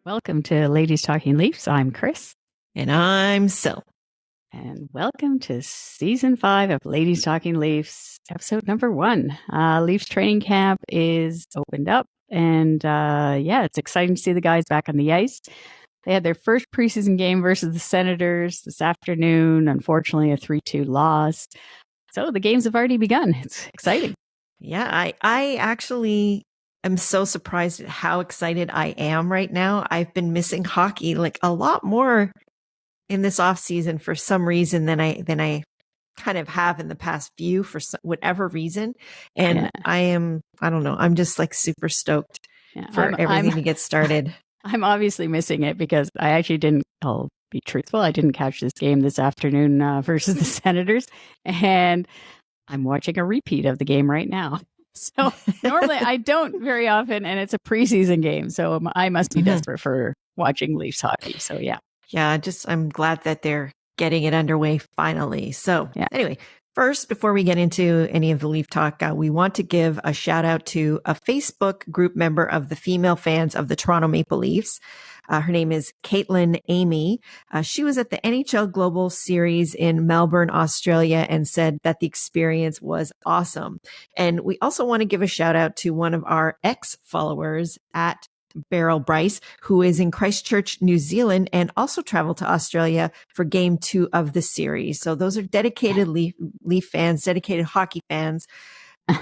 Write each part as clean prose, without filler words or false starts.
Welcome to Ladies Talkin Leafs. I'm Chris. And I'm Sil. And welcome to Season 5 of Ladies Talkin Leafs, episode number 1. Leafs training camp is opened up. And it's exciting to see the guys back on the ice. They had their first preseason game versus the Senators this afternoon. Unfortunately, a 3-2 loss. So the games have already begun. It's exciting. Yeah, I actually am so surprised at how excited I am right now. I've been missing hockey like a lot more in this off season for some reason than I kind of have in the past few for whatever reason. And I don't know, I'm just like super stoked for everything to get started. I'm obviously missing it because I actually I'll be truthful, I didn't catch this game this afternoon versus the Senators. And I'm watching a repeat of the game right now. So normally I don't very often, and it's a preseason game. So I must be desperate for watching Leafs hockey. So yeah. Yeah, I'm glad that they're getting it underway finally. So anyway, first, before we get into any of the Leaf talk, we want to give a shout out to a Facebook group member of the female fans of the Toronto Maple Leafs. Her name is Caitlin Amy. She was at the NHL Global Series in Melbourne, Australia, and said that the experience was awesome. And we also want to give a shout out to one of our ex-followers at Beryl Bryce, who is in Christchurch, New Zealand, and also traveled to Australia for game 2 of the series. So those are dedicated Leaf fans, dedicated hockey fans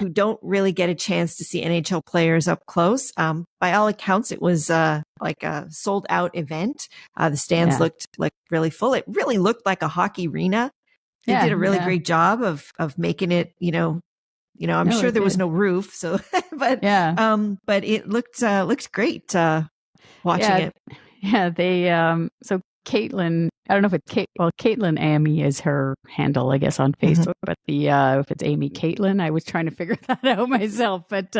who don't really get a chance to see NHL players up close. By all accounts, it was like a sold out event. The stands looked really full. It really looked like a hockey arena. They did a really great job of making it, I'm sure there was no roof. So, but it looked great, watching it. Yeah. They, so Caitlin, I don't know if it's Caitlin Amy is her handle, I guess, on Facebook, but if it's Amy Caitlin, I was trying to figure that out myself. But,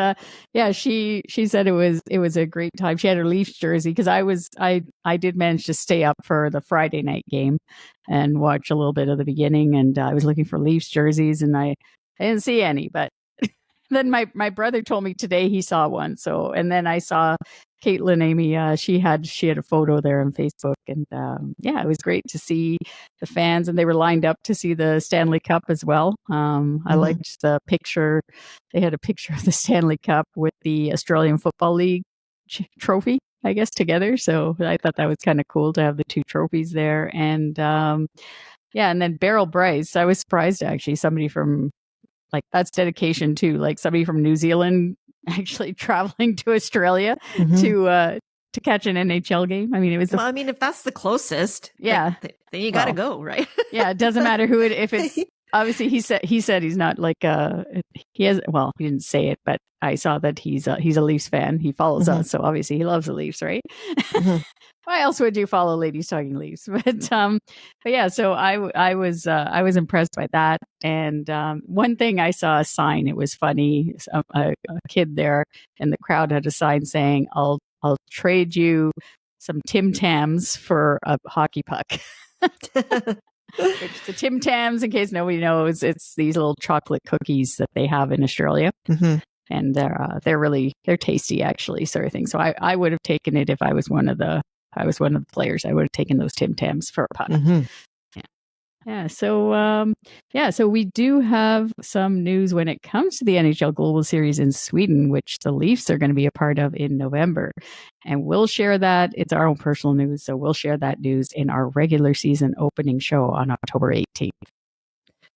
she said it was a great time. She had her Leafs jersey because I did manage to stay up for the Friday night game and watch a little bit of the beginning. And I was looking for Leafs jerseys and I didn't see any, but then my brother told me today he saw one. So, and then I saw Caitlin Amy, she had a photo there on Facebook, and it was great to see the fans, and they were lined up to see the Stanley Cup as well. I liked the picture. They had a picture of the Stanley Cup with the Australian Football League trophy, I guess, together. So I thought that was kind of cool to have the two trophies there. And and then Beryl Bryce, I was surprised actually, somebody from that's dedication too, like somebody from New Zealand actually traveling to Australia to catch an NHL game. I mean, it was. Well, I mean, if that's the closest, then you got to go, right? Yeah, it doesn't matter who if it's. Obviously, he said he's not like he didn't say it, but I saw that he's a Leafs fan. He follows us, so obviously he loves the Leafs, right? Why else would you follow Ladies Talking Leafs? But yeah, so I was impressed by that. And one thing, I saw a sign. It was funny. A kid there in the crowd had a sign saying, "I'll trade you some Tim Tams for a hockey puck." Which the Tim Tams, in case nobody knows, it's these little chocolate cookies that they have in Australia, and they're tasty actually, sort of thing. So I would have taken it if I was one of the players. I would have taken those Tim Tams for a puck. So we do have some news when it comes to the NHL Global Series in Sweden, which the Leafs are going to be a part of in November. And we'll share that. It's our own personal news, so we'll share that news in our regular season opening show on October 18th.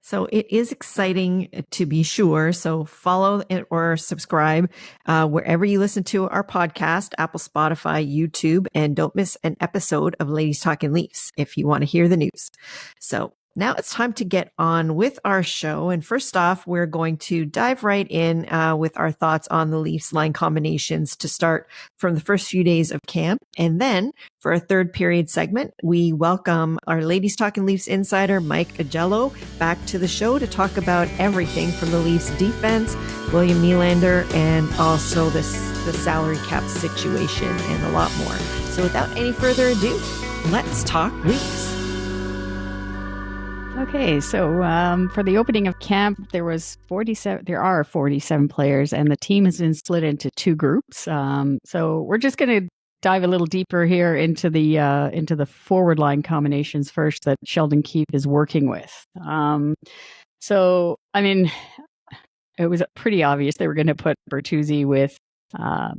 So it is exciting, to be sure. So follow or subscribe wherever you listen to our podcast, Apple, Spotify, YouTube, and don't miss an episode of Ladies Talkin Leafs if you want to hear the news. So now it's time to get on with our show. And first off, we're going to dive right in with our thoughts on the Leafs line combinations to start from the first few days of camp. And then for a third period segment, we welcome our Ladies Talkin Leafs insider, Mike Augello, back to the show to talk about everything from the Leafs defense, William Nylander, and also the salary cap situation and a lot more. So without any further ado, let's talk Leafs. Okay, so for the opening of camp, there are 47 players, and the team has been split into two groups. So we're just going to dive a little deeper here into the forward line combinations first that Sheldon Keefe is working with. So, I mean, it was pretty obvious they were going to put Bertuzzi with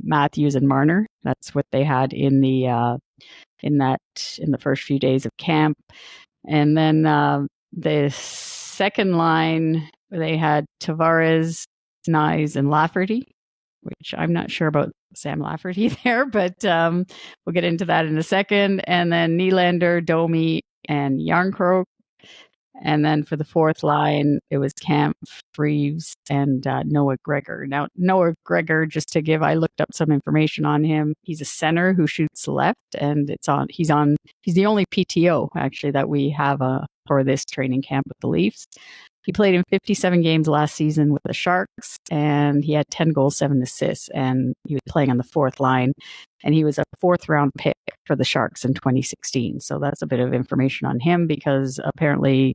Matthews and Marner. That's what they had in the first few days of camp. And then the second line, they had Tavares, Nyes, and Lafferty, which I'm not sure about Sam Lafferty there, but we'll get into that in a second. And then Nylander, Domi, and Jarnkrok. And then for the fourth line, it was Camp, Reeves, and Noah Gregor. Now, Noah Gregor, just to give, I looked up some information on him. He's a center who shoots left, and he's the only PTO actually that we have for this training camp with the Leafs. He played in 57 games last season with the Sharks, and he had 10 goals, 7 assists, and he was playing on the fourth line, and he was a fourth-round pick for the Sharks in 2016. So that's a bit of information on him, because apparently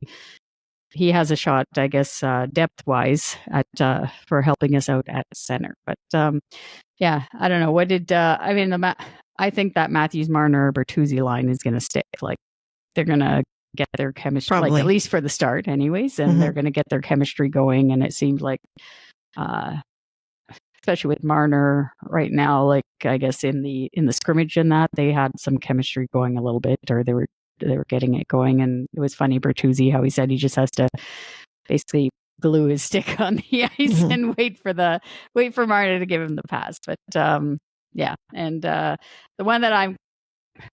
he has a shot, I guess, depth-wise for helping us out at center. But yeah, I don't know. What did I think that Matthews, Marner, Bertuzzi line is going to stick. Like, they're going to get their chemistry, like, at least for the start anyways, and they're going to get their chemistry going. And it seemed like, especially with Marner right now, like, I guess in the scrimmage and that, they had some chemistry going a little bit, or they were getting it going. And it was funny, Bertuzzi, how he said he just has to basically glue his stick on the ice and wait for Marner to give him the pass. But yeah, and the one that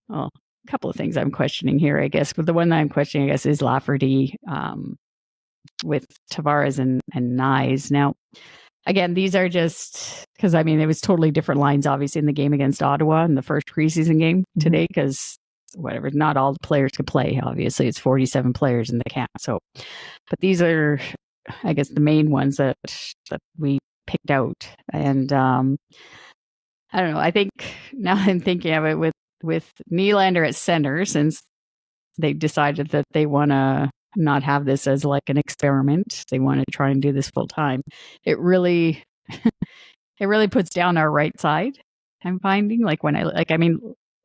a couple of things I'm questioning here, I guess, but the one that I'm questioning, I guess, is Lafferty with Tavares and Nyes. Now, again, these are just because, I mean, it was totally different lines, obviously, in the game against Ottawa in the first preseason game today, because whatever, not all the players could play. Obviously, it's 47 players in the camp. So, but these are, I guess, the main ones that we picked out. And I don't know. I think now I'm thinking of it with Nylander at center, since they decided that they want to not have this as like an experiment. They want to try and do this full time. It really puts down our right side. I'm finding, like, when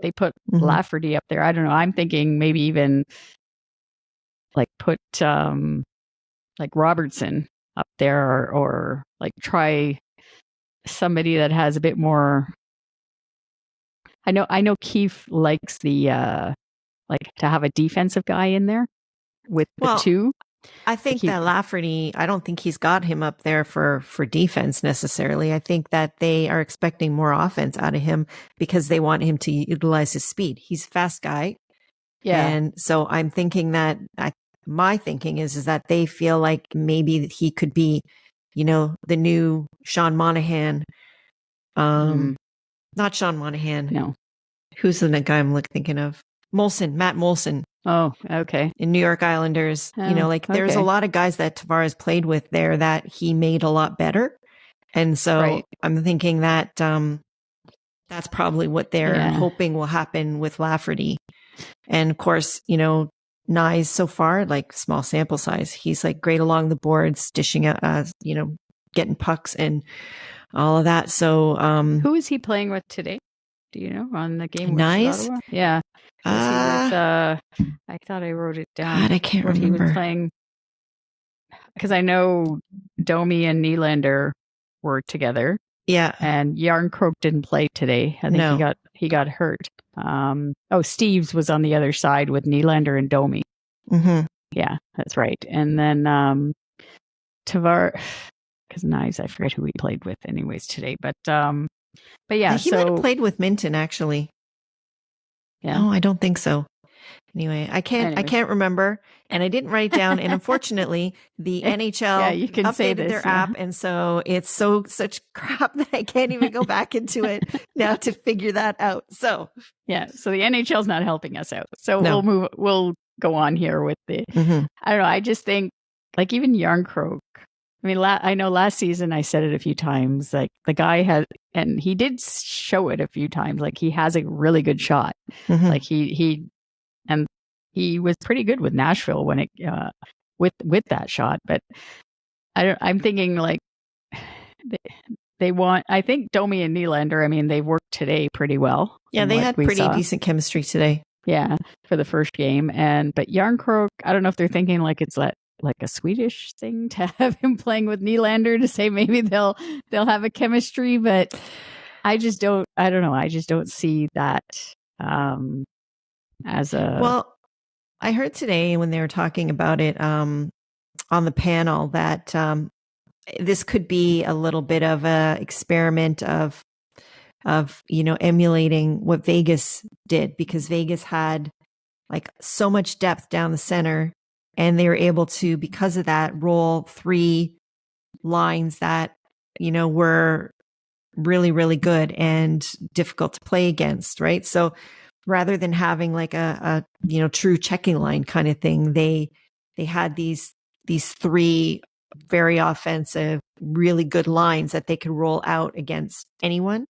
they put Lafferty up there. I don't know. I'm thinking maybe even like put like Robertson up there, or like try somebody that has a bit more. I know Keefe likes the like to have a defensive guy in there with the two. I think that Lafferty, I don't think he's got him up there for defense necessarily. I think that they are expecting more offense out of him because they want him to utilize his speed. He's a fast guy. Yeah. And so I'm thinking that my thinking is that they feel like maybe he could be, the new Sean Monahan. Not Sean Monahan. No. Who's the guy I'm thinking of? Matt Molson. Oh, okay. In New York Islanders. There's a lot of guys that Tavares played with there that he made a lot better. And so I'm thinking that that's probably what they're hoping will happen with Lafferty. And of course, Nyes so far, like, small sample size. He's like great along the boards, dishing out, getting pucks and all of that. So who is he playing with today? Do you know, on the game? Nyes? Yeah. I thought I wrote it down. God, I can't remember. He was playing, because I know Domi and Nylander were together. Yeah. And Jarnkrok didn't play today. I think he got hurt. Steves was on the other side with Nylander and Domi. Mm-hmm. Yeah, that's right. And then Tavares, because Nyes, I forget who he played with anyways today. But yeah, he might have played with Minton, actually. Yeah. No, I don't think so. Anyway, I can't remember, and I didn't write down. And unfortunately, the NHL updated their app, and so it's such crap that I can't even go back into it now to figure that out. So yeah, so the NHL's not helping us out. So we'll go on here with the. I don't know. I just think, like, even Jarnkrok. I mean, I know last season I said it a few times, like, the guy has, and he did show it a few times, like, he has a really good shot. Like, he was pretty good with Nashville when it, with that shot. But I'm thinking, like, want. I think Domi and Nylander. I mean, they worked today pretty well. Yeah, they had pretty decent chemistry today. Yeah, for the first game, but Järnkrok, I don't know if they're thinking like it's like a Swedish thing to have him playing with Nylander to say maybe they'll have a chemistry, but I just don't. I don't know. I just don't see that as a. Well, I heard today when they were talking about it on the panel that this could be a little bit of a experiment of emulating what Vegas did, because Vegas had like so much depth down the center, and they were able to, because of that, roll 3 lines that were really, really good and difficult to play against, right? So rather than having like a true checking line kind of thing, they had these 3 very offensive, really good lines that they could roll out against anyone.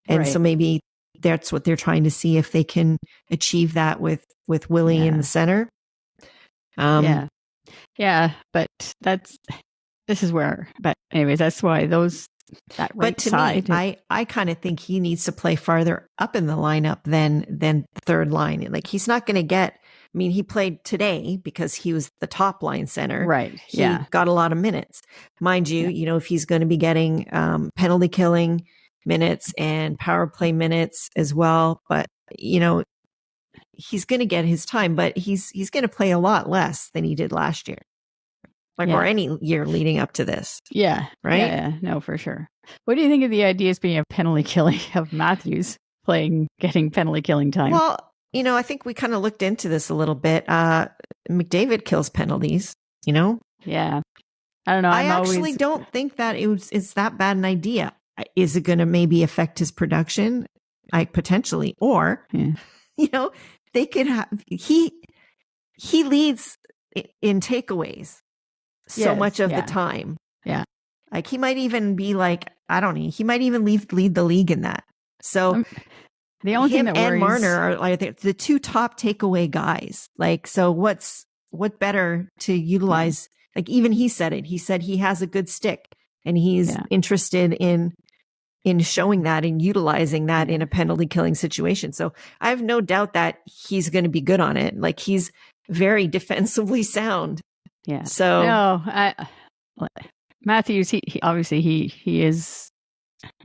And so maybe that's what they're trying to see, if they can achieve that with Willie in the center. But this is where, but anyways, that's why that right side. Me, I kind of think he needs to play farther up in the lineup than the third line. Like, he's not going to get, I mean, he played today because he was the top line center. Right. He got a lot of minutes. Mind you, if he's going to be getting penalty killing minutes and power play minutes as well, but he's going to get his time, but he's going to play a lot less than he did last year, or any year leading up to this. Yeah. Right. Yeah. No, for sure. What do you think of the ideas being a penalty killing of Matthews getting penalty killing time? Well, I think we kind of looked into this a little bit. McDavid kills penalties, Yeah. I don't know. I actually don't think that it's that bad an idea. Is it going to maybe affect his production? Potentially, or they could have he leads in takeaways so much of the time. Yeah, like he might even be like, I don't know. He might even lead the league in that. So the only thing that worries, and Marner are like the 2 top takeaway guys. Like, so what better to utilize? Like, even he said it. He said he has a good stick, and he's interested in showing that and utilizing that in a penalty killing situation. So I have no doubt that he's going to be good on it. Like, he's very defensively sound. Yeah. So no, Matthews, he obviously he is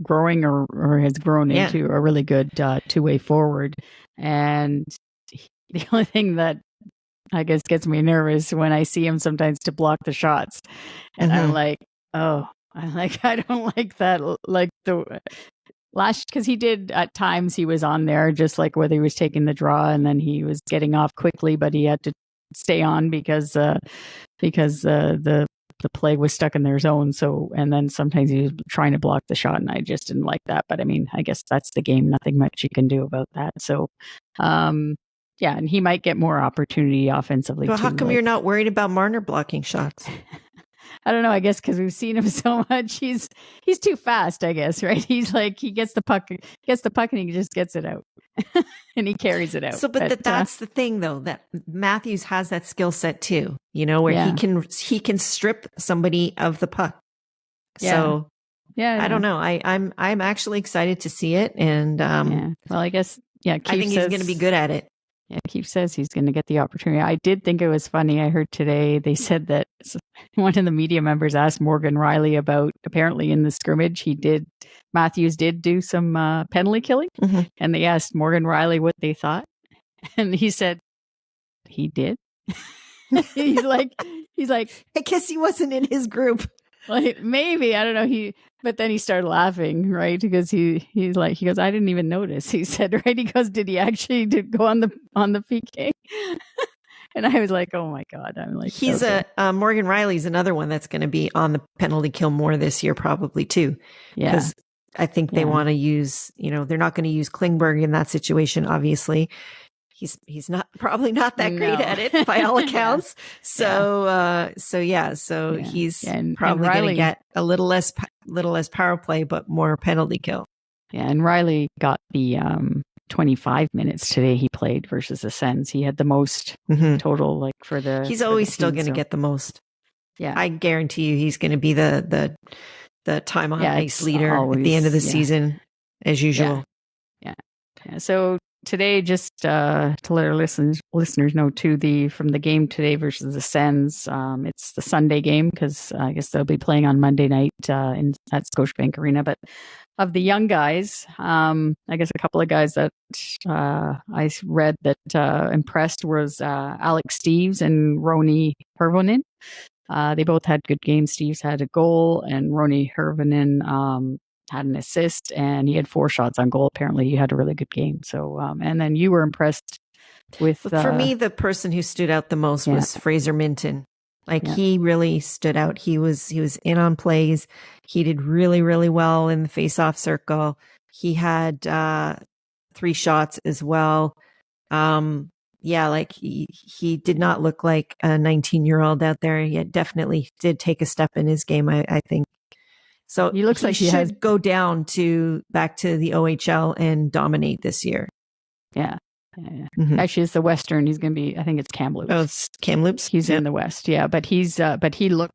growing or has grown into a really good 2-way forward. And the only thing that I guess gets me nervous when I see him sometimes to block the shots, and I'm like, I don't like that. Like the last, because he did at times, he was on there just like whether he was taking the draw and then he was getting off quickly, but he had to stay on because the play was stuck in their zone. So, and then sometimes he was trying to block the shot, and I just didn't like that. But I mean, I guess that's the game. Nothing much you can do about that. So, and he might get more opportunity offensively. Well, how come you're not worried about Marner blocking shots? I don't know. I guess because we've seen him so much. He's too fast, I guess, right? He's like, he gets the puck and he just gets it out and he carries it out. So, but that's the thing though, that Matthews has that skill set too, where he can strip somebody of the puck. So I don't know. I'm actually excited to see it. And, well, I guess, I think he's going to be good at it. Yeah, Keith says he's going to get the opportunity. I did think it was funny. I heard today they said that one of the media members asked Morgan Rielly about, apparently in the scrimmage, Matthews did do some penalty killing. Mm-hmm. And they asked Morgan Rielly what they thought. And he said, he did. he's like, I guess he wasn't in his group. Like, maybe, I don't know. But then he started laughing, right? Because he goes, I didn't even notice. He said, right? He goes, did he actually go on the PK? And I was like, oh my God. I'm like, he's Morgan Rielly's another one that's going to be on the penalty kill more this year, probably too. Yeah. Because I think they want to use, they're not going to use Klingberg in that situation, obviously. He's probably not that great at it by all accounts. So he's probably going to get a little less power play, but more penalty kill. Yeah. And Rielly got the 25 minutes today he played versus the Sens. He had the most total, like for the. He's always still going to get the most. Yeah. I guarantee you he's going to be the the time on ice it's leader always, at the end of the season, as usual. Yeah. So today, just to let our listeners know too, from the game today versus the Sens, it's the Sunday game because I guess they'll be playing on Monday night at Scotiabank Arena. But of the young guys, I guess a couple of guys that I read that impressed was Alex Steeves and Roni Hirvonen. They both had good games. Steeves had a goal, and Roni Hirvonen had an assist, and he had 4 shots on goal. Apparently, he had a really good game. So, and then you were impressed with. For me, the person who stood out the most was Fraser Minton. He really stood out. He was in on plays. He did really, really well in the face-off circle. He had 3 shots as well. He did not look like a 19-year-old out there. He definitely did take a step in his game, I think. So he looks like he should go down back to the OHL and dominate this year. Yeah. Mm-hmm. Actually, it's the Western. He's going to be, I think it's Kamloops. Oh, it's Kamloops. He's in the West. Yeah. But he looked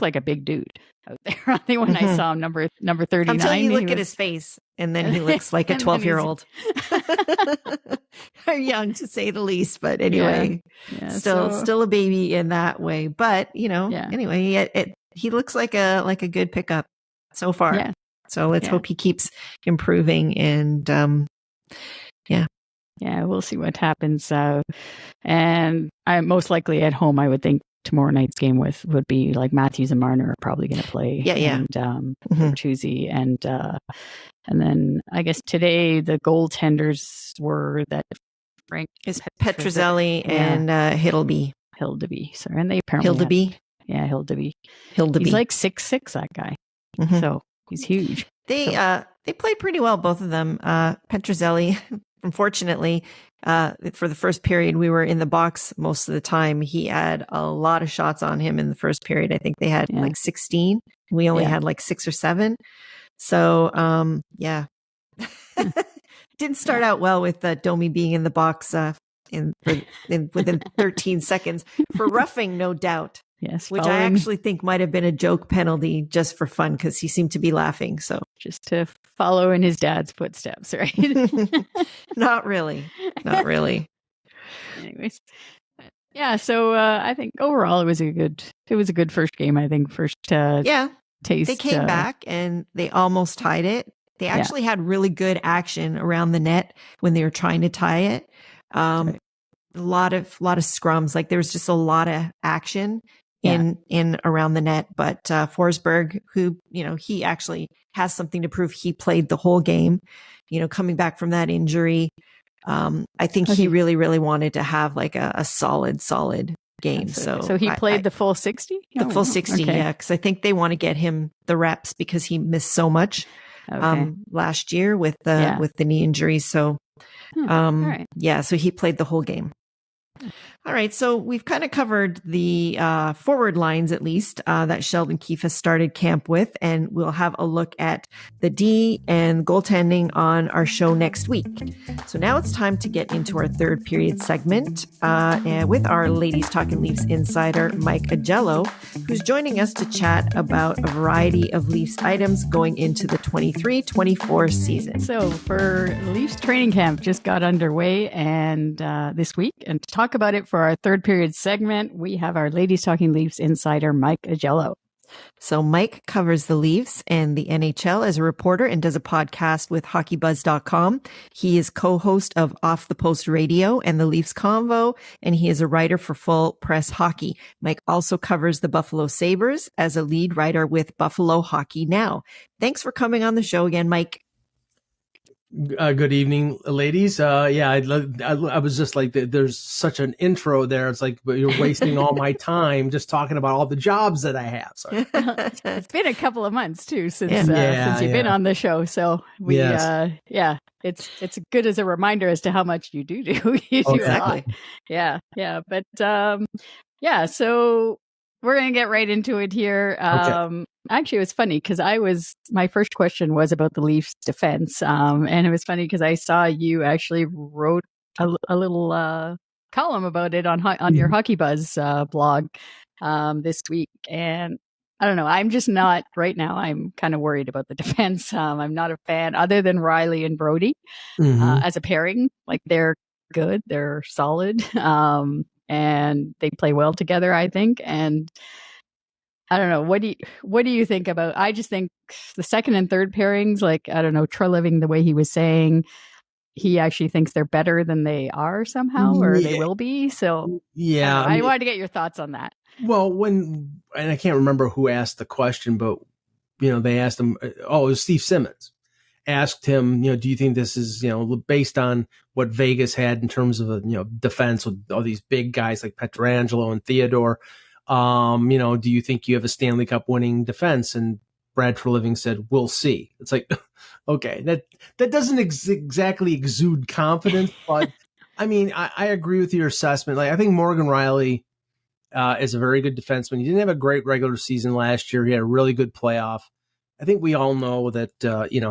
like a big dude out there. I think when I saw him number 39. Until you look at his face, and then he looks like a 12-year-old. Young, to say the least. But anyway, still a baby in that way. But, anyway, he looks like a good pickup so far. Yeah. So let's hope he keeps improving. And we'll see what happens. And I most likely at home, I would think tomorrow night's game would be like Matthews and Marner are probably going to play. And Bertuzzi and then I guess today the goaltenders were that Frank Petruzzelli and Hildeby. Sorry, and they apparently Hildeby. He's like 6'6", that guy. So he's huge. They played pretty well, both of them. Petruzzelli, unfortunately, for the first period, we were in the box most of the time. He had a lot of shots on him in the first period. I think they had like 16. We only had like 6 or 7. So, didn't start out well with Domi being in the box within 13 seconds for roughing, no doubt. Yes, which I actually think might have been a joke penalty just for fun because he seemed to be laughing. So just to follow in his dad's footsteps, right? Not really. Anyways, So I think overall it was a good first game. I think first taste. They came back and they almost tied it. They actually had really good action around the net when they were trying to tie it. A lot of scrums. Like there was just a lot of action in around the net. But Forsberg, who, he actually has something to prove. He played the whole game, coming back from that injury. I think he really, really wanted to have like a solid game. So he played the full 60? The full 60, because I think they want to get him the reps because he missed so much last year with the knee injury. So, so he played the whole game. All right, so we've kind of covered the forward lines, at least, that Sheldon Keefe has started camp with, and we'll have a look at the D and goaltending on our show next week. So now it's time to get into our third period segment with our Ladies Talkin Leafs insider, Mike Augello, who's joining us to chat about a variety of Leafs items going into the 23-24 season. So for Leafs training camp just got underway and this week, and to talk about it for our third period segment, we have our Ladies Talking Leafs insider, Mike Augello. So Mike covers the Leafs and the NHL as a reporter and does a podcast with HockeyBuzz.com. He is co-host of Off the Post Radio and the Leafs Convo, and he is a writer for Full Press Hockey. Mike also covers the Buffalo Sabres as a lead writer with Buffalo Hockey Now. Thanks for coming on the show again, Mike. Good evening, ladies. I was just like, there's such an intro there. It's like, but you're wasting all my time just talking about all the jobs that I have. Sorry. It's been a couple of months too since you've been on the show. So it's good as a reminder as to how much you do. You do exactly. A lot. But so we're going to get right into it here. Actually, it was funny because my first question was about the Leafs defense. And it was funny because I saw you actually wrote a little column about it on your Hockey Buzz blog this week. And I don't know. I'm just not right now. I'm kind of worried about the defense. I'm not a fan other than Riley and Brody as a pairing. Like they're good. They're solid. And they play well together, I think. And I don't know. What do you think about? I just think the second and third pairings, like I don't know, Treliving, the way he was saying, he actually thinks they're better than they are somehow, or they will be. So yeah, I wanted to get your thoughts on that. Well, and I can't remember who asked the question, but they asked him. Oh, it was Steve Simmons asked him. Do you think this is based on what Vegas had in terms of defense with all these big guys like Pietrangelo and Theodore? Do you think you have a Stanley Cup winning defense? And Brad Treliving said, "We'll see." It's like, okay, that doesn't exactly exude confidence, but I mean, I agree with your assessment. Like, I think Morgan Rielly is a very good defenseman. He didn't have a great regular season last year. He had a really good playoff. I think we all know that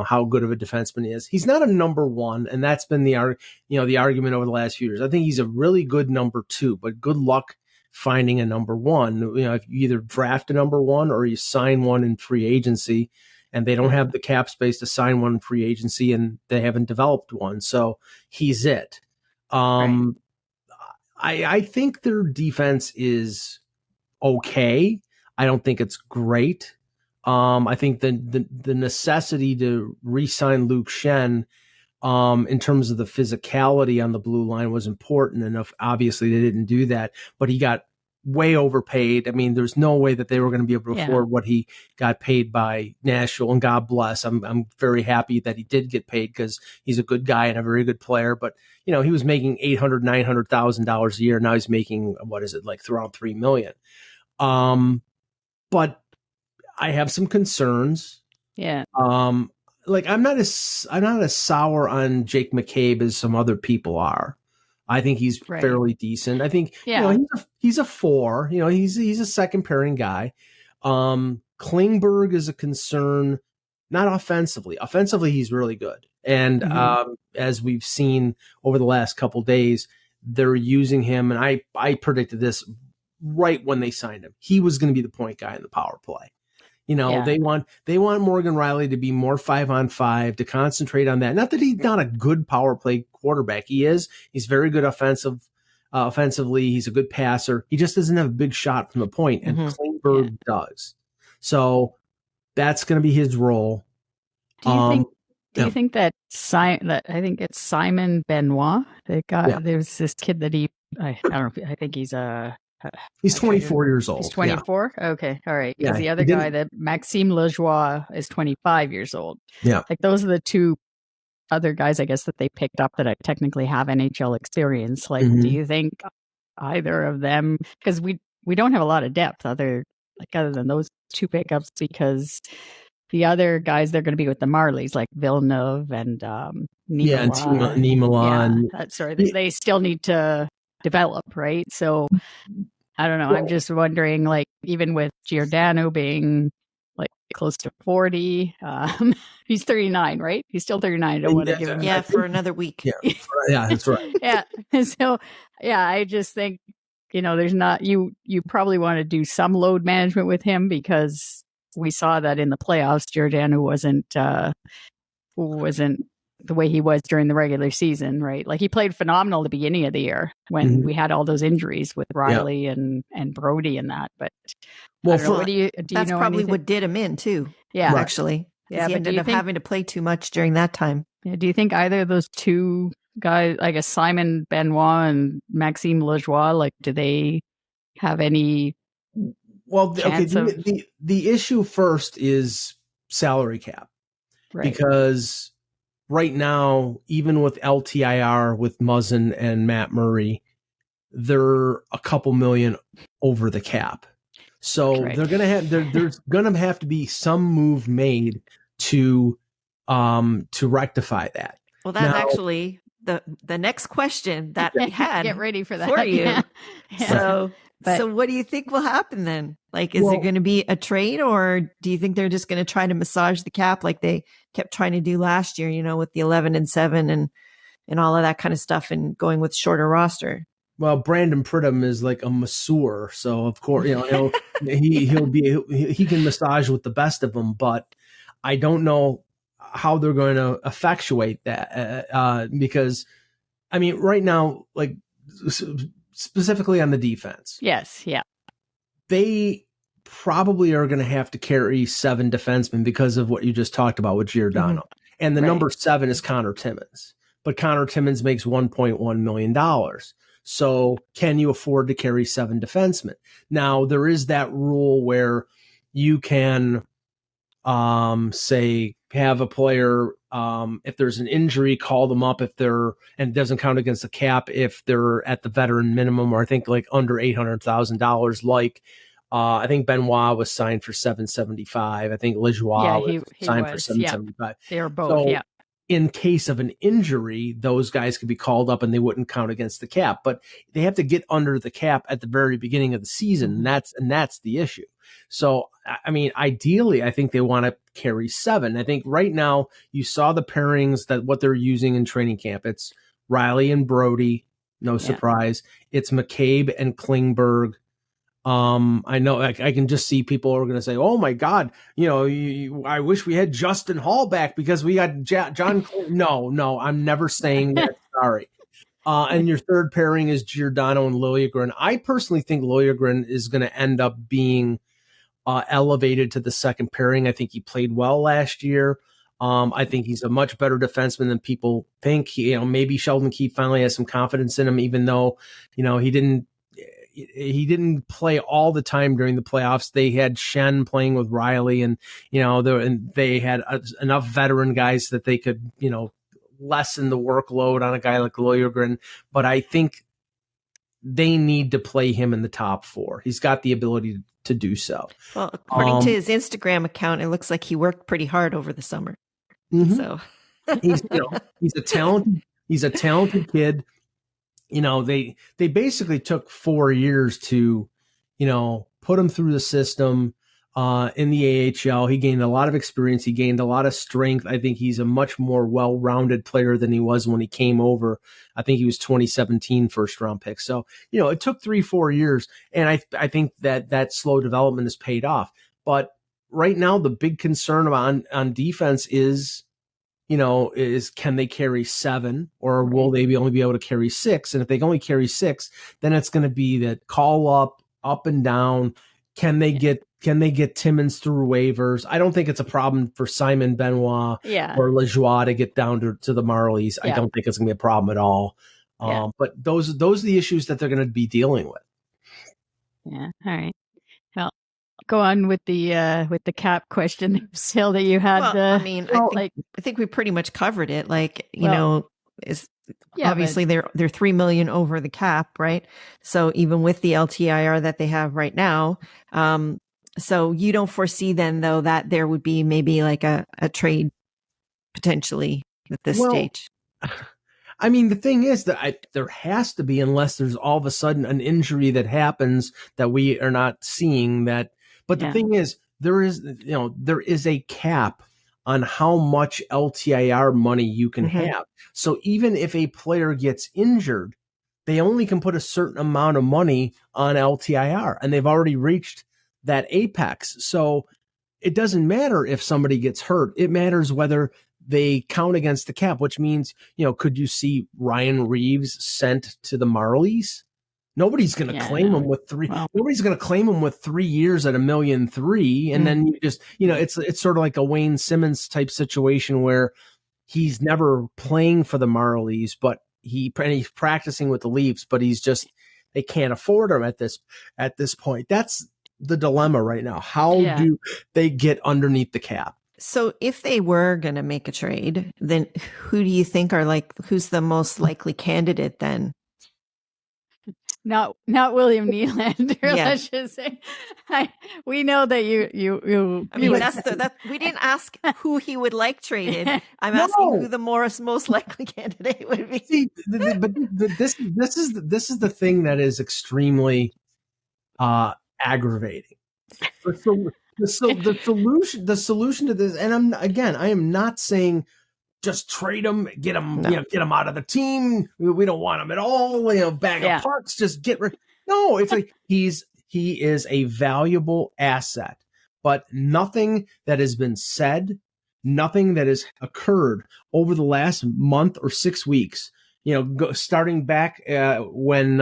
how good of a defenseman he is. He's not a number one, and that's been the argument over the last few years. I think he's a really good number two, but good luck finding a number one. If you either draft a number one or you sign one in free agency, and they don't have the cap space to sign one in free agency, and they haven't developed one, so he's it. Right. I think their defense is okay. I don't think it's great. I think the necessity to re-sign Luke Schenn in terms of the physicality on the blue line was important enough. Obviously, they didn't do that, but he got way overpaid. I mean, there's no way that they were going to be able to afford what he got paid by Nashville, and God bless. I'm very happy that he did get paid because he's a good guy and a very good player. But he was making $800,000-$900,000 a year. Now he's making around $3 million. But I have some concerns. Yeah. I'm not as sour on Jake McCabe as some other people are. I think he's fairly decent. I think he's a 4. He's a second pairing guy. Klingberg is a concern, not offensively. Offensively, he's really good. And as we've seen over the last couple of days, they're using him. And I predicted this right when they signed him. He was going to be the point guy in the power play. They want Morgan Rielly to be more 5-on-5, to concentrate on that. Not that he's not a good power play quarterback. He is. He's very good offensively. He's a good passer. He just doesn't have a big shot from the point, and Klingberg does. So that's going to be his role. Do you think that I think it's Simon Benoit? There's this kid that I don't know. I think he's he's 24 years old. He's 24? Yeah. Okay. All right. Because the other guy, that Maxime Lajoie, is 25 years old. Yeah. Like those are the two other guys, I guess, that they picked up that I technically have NHL experience. Like, do you think either of them, because we don't have a lot of depth other than those two pickups, because the other guys, they're going to be with the Marlies, like Villeneuve and Niemela. That's right. They still need to develop, right? So I don't know. Well, I'm just wondering, even with Giordano being close to 40, he's 39, right? He's still 39. I don't want to give him for another week. Yeah, that's right. So I just think there's not you probably want to do some load management with him, because we saw that in the playoffs, Giordano wasn't the way he was during the regular season, right? Like he played phenomenal at the beginning of the year when we had all those injuries with Rielly and Brody and that. But well, what do you that's know probably anything? What did him in too. Yeah, actually. Yeah, he ended up having to play too much during that time. Yeah. Do you think either of those two guys, I guess Simon Benoit and Maxime Lajoie, do they have any? Well, okay. The issue first is salary cap, right? Because right now, even with LTIR, with Muzzin and Matt Murray, they're a couple million over the cap. So they're gonna have there's gonna have to be some move made to rectify that. Well, that's actually the next question that we had. Get ready for that for you. Yeah. So what do you think will happen then? Is there going to be a trade, or do you think they're just going to try to massage the cap like they kept trying to do last year, with the 11-7 and all of that kind of stuff, and going with shorter roster? Well, Brandon Pridham is like a masseur, so of course, he can massage with the best of them, but I don't know how they're going to effectuate that because, I mean, right now, like specifically on the defense, yes, yeah, they probably are going to have to carry 7 defensemen because of what you just talked about with Giordano, and the number 7 is Connor Timmins, but Connor Timmins makes $1.1 million. So can you afford to carry 7 defensemen? Now, there is that rule where you can, say, have a player, if there's an injury, call them up if they're, and it doesn't count against the cap if they're at the veteran minimum, or I think like under $800,000, like, I think Benoit was signed for $775. I think Lejoie was signed for $775. Yeah. They were both, so, in case of an injury, those guys could be called up and they wouldn't count against the cap, but they have to get under the cap at the very beginning of the season. And that's the issue. So, I mean, ideally, I think they want to carry 7. I think right now you saw the pairings that what they're using in training camp. It's Riley and Brody. No surprise. It's McCabe and Klingberg. I know I can just see people are going to say, "Oh my God, I wish we had Justin Hall back because we got John." No, I'm never saying that. Sorry. And your third pairing is Giordano and Liljegren. I personally think Liljegren is going to end up being elevated to the second pairing. I think he played well last year. I think he's a much better defenseman than people think. Maybe Sheldon Keefe finally has some confidence in him, even though he didn't play all the time during the playoffs. They had Shen playing with Riley, and they had enough veteran guys that they could lessen the workload on a guy like Liljegren. But I think they need to play him in the top 4. He's got the ability to do so. Well, according to his Instagram account, it looks like he worked pretty hard over the summer. So he's a talented kid. They basically took 4 years to, put him through the system in the AHL. He gained a lot of experience. He gained a lot of strength. I think he's a much more well-rounded player than he was when he came over. I think he was 2017 first-round pick. So, it took 3-4 years, and I think that slow development has paid off. But right now, the big concern on defense is can they carry 7, or will they only be able to carry 6? And if they can only carry 6, then it's going to be that call up and down. Can they get Timmins through waivers? I don't think it's a problem for Simon Benoit or Lejoie to get down to the Marlies. I don't think it's going to be a problem at all. But those are the issues that they're going to be dealing with. Yeah. All right. Well, go on with the cap question still that you had. Well, I think we pretty much covered it. Obviously they're $3 million over the cap, right? So even with the LTIR that they have right now, so you don't foresee then though that there would be maybe like a trade potentially at this stage. I mean, the thing is that there has to be, unless there's all of a sudden an injury that happens that we are not seeing that. But the thing is, there is a cap on how much LTIR money you can have. So even if a player gets injured, they only can put a certain amount of money on LTIR, and they've already reached that apex. So it doesn't matter if somebody gets hurt. It matters whether they count against the cap, which means, could you see Ryan Reeves sent to the Marlies? Nobody's going to claim him with 3. Well, nobody's going to claim him with 3 years at $1.3 million. And then you just, it's sort of like a Wayne Simmons type situation where he's never playing for the Marlies, but he's practicing with the Leafs, but they can't afford him at this point. That's the dilemma right now. How do they get underneath the cap? So if they were going to make a trade, then who do you think who's the most likely candidate then? Not William Nylander. Let's just say, we know that you. I mean, we didn't ask who he would like traded. I'm asking who the most likely candidate would be. See, this is the thing that is extremely aggravating. So the solution to this, and I am not saying just trade him, get him, get him out of the team. We don't want him at all. Bag of parts, just get rid. No, it's like he is a valuable asset, but nothing that has been said, nothing that has occurred over the last month or 6 weeks, starting back when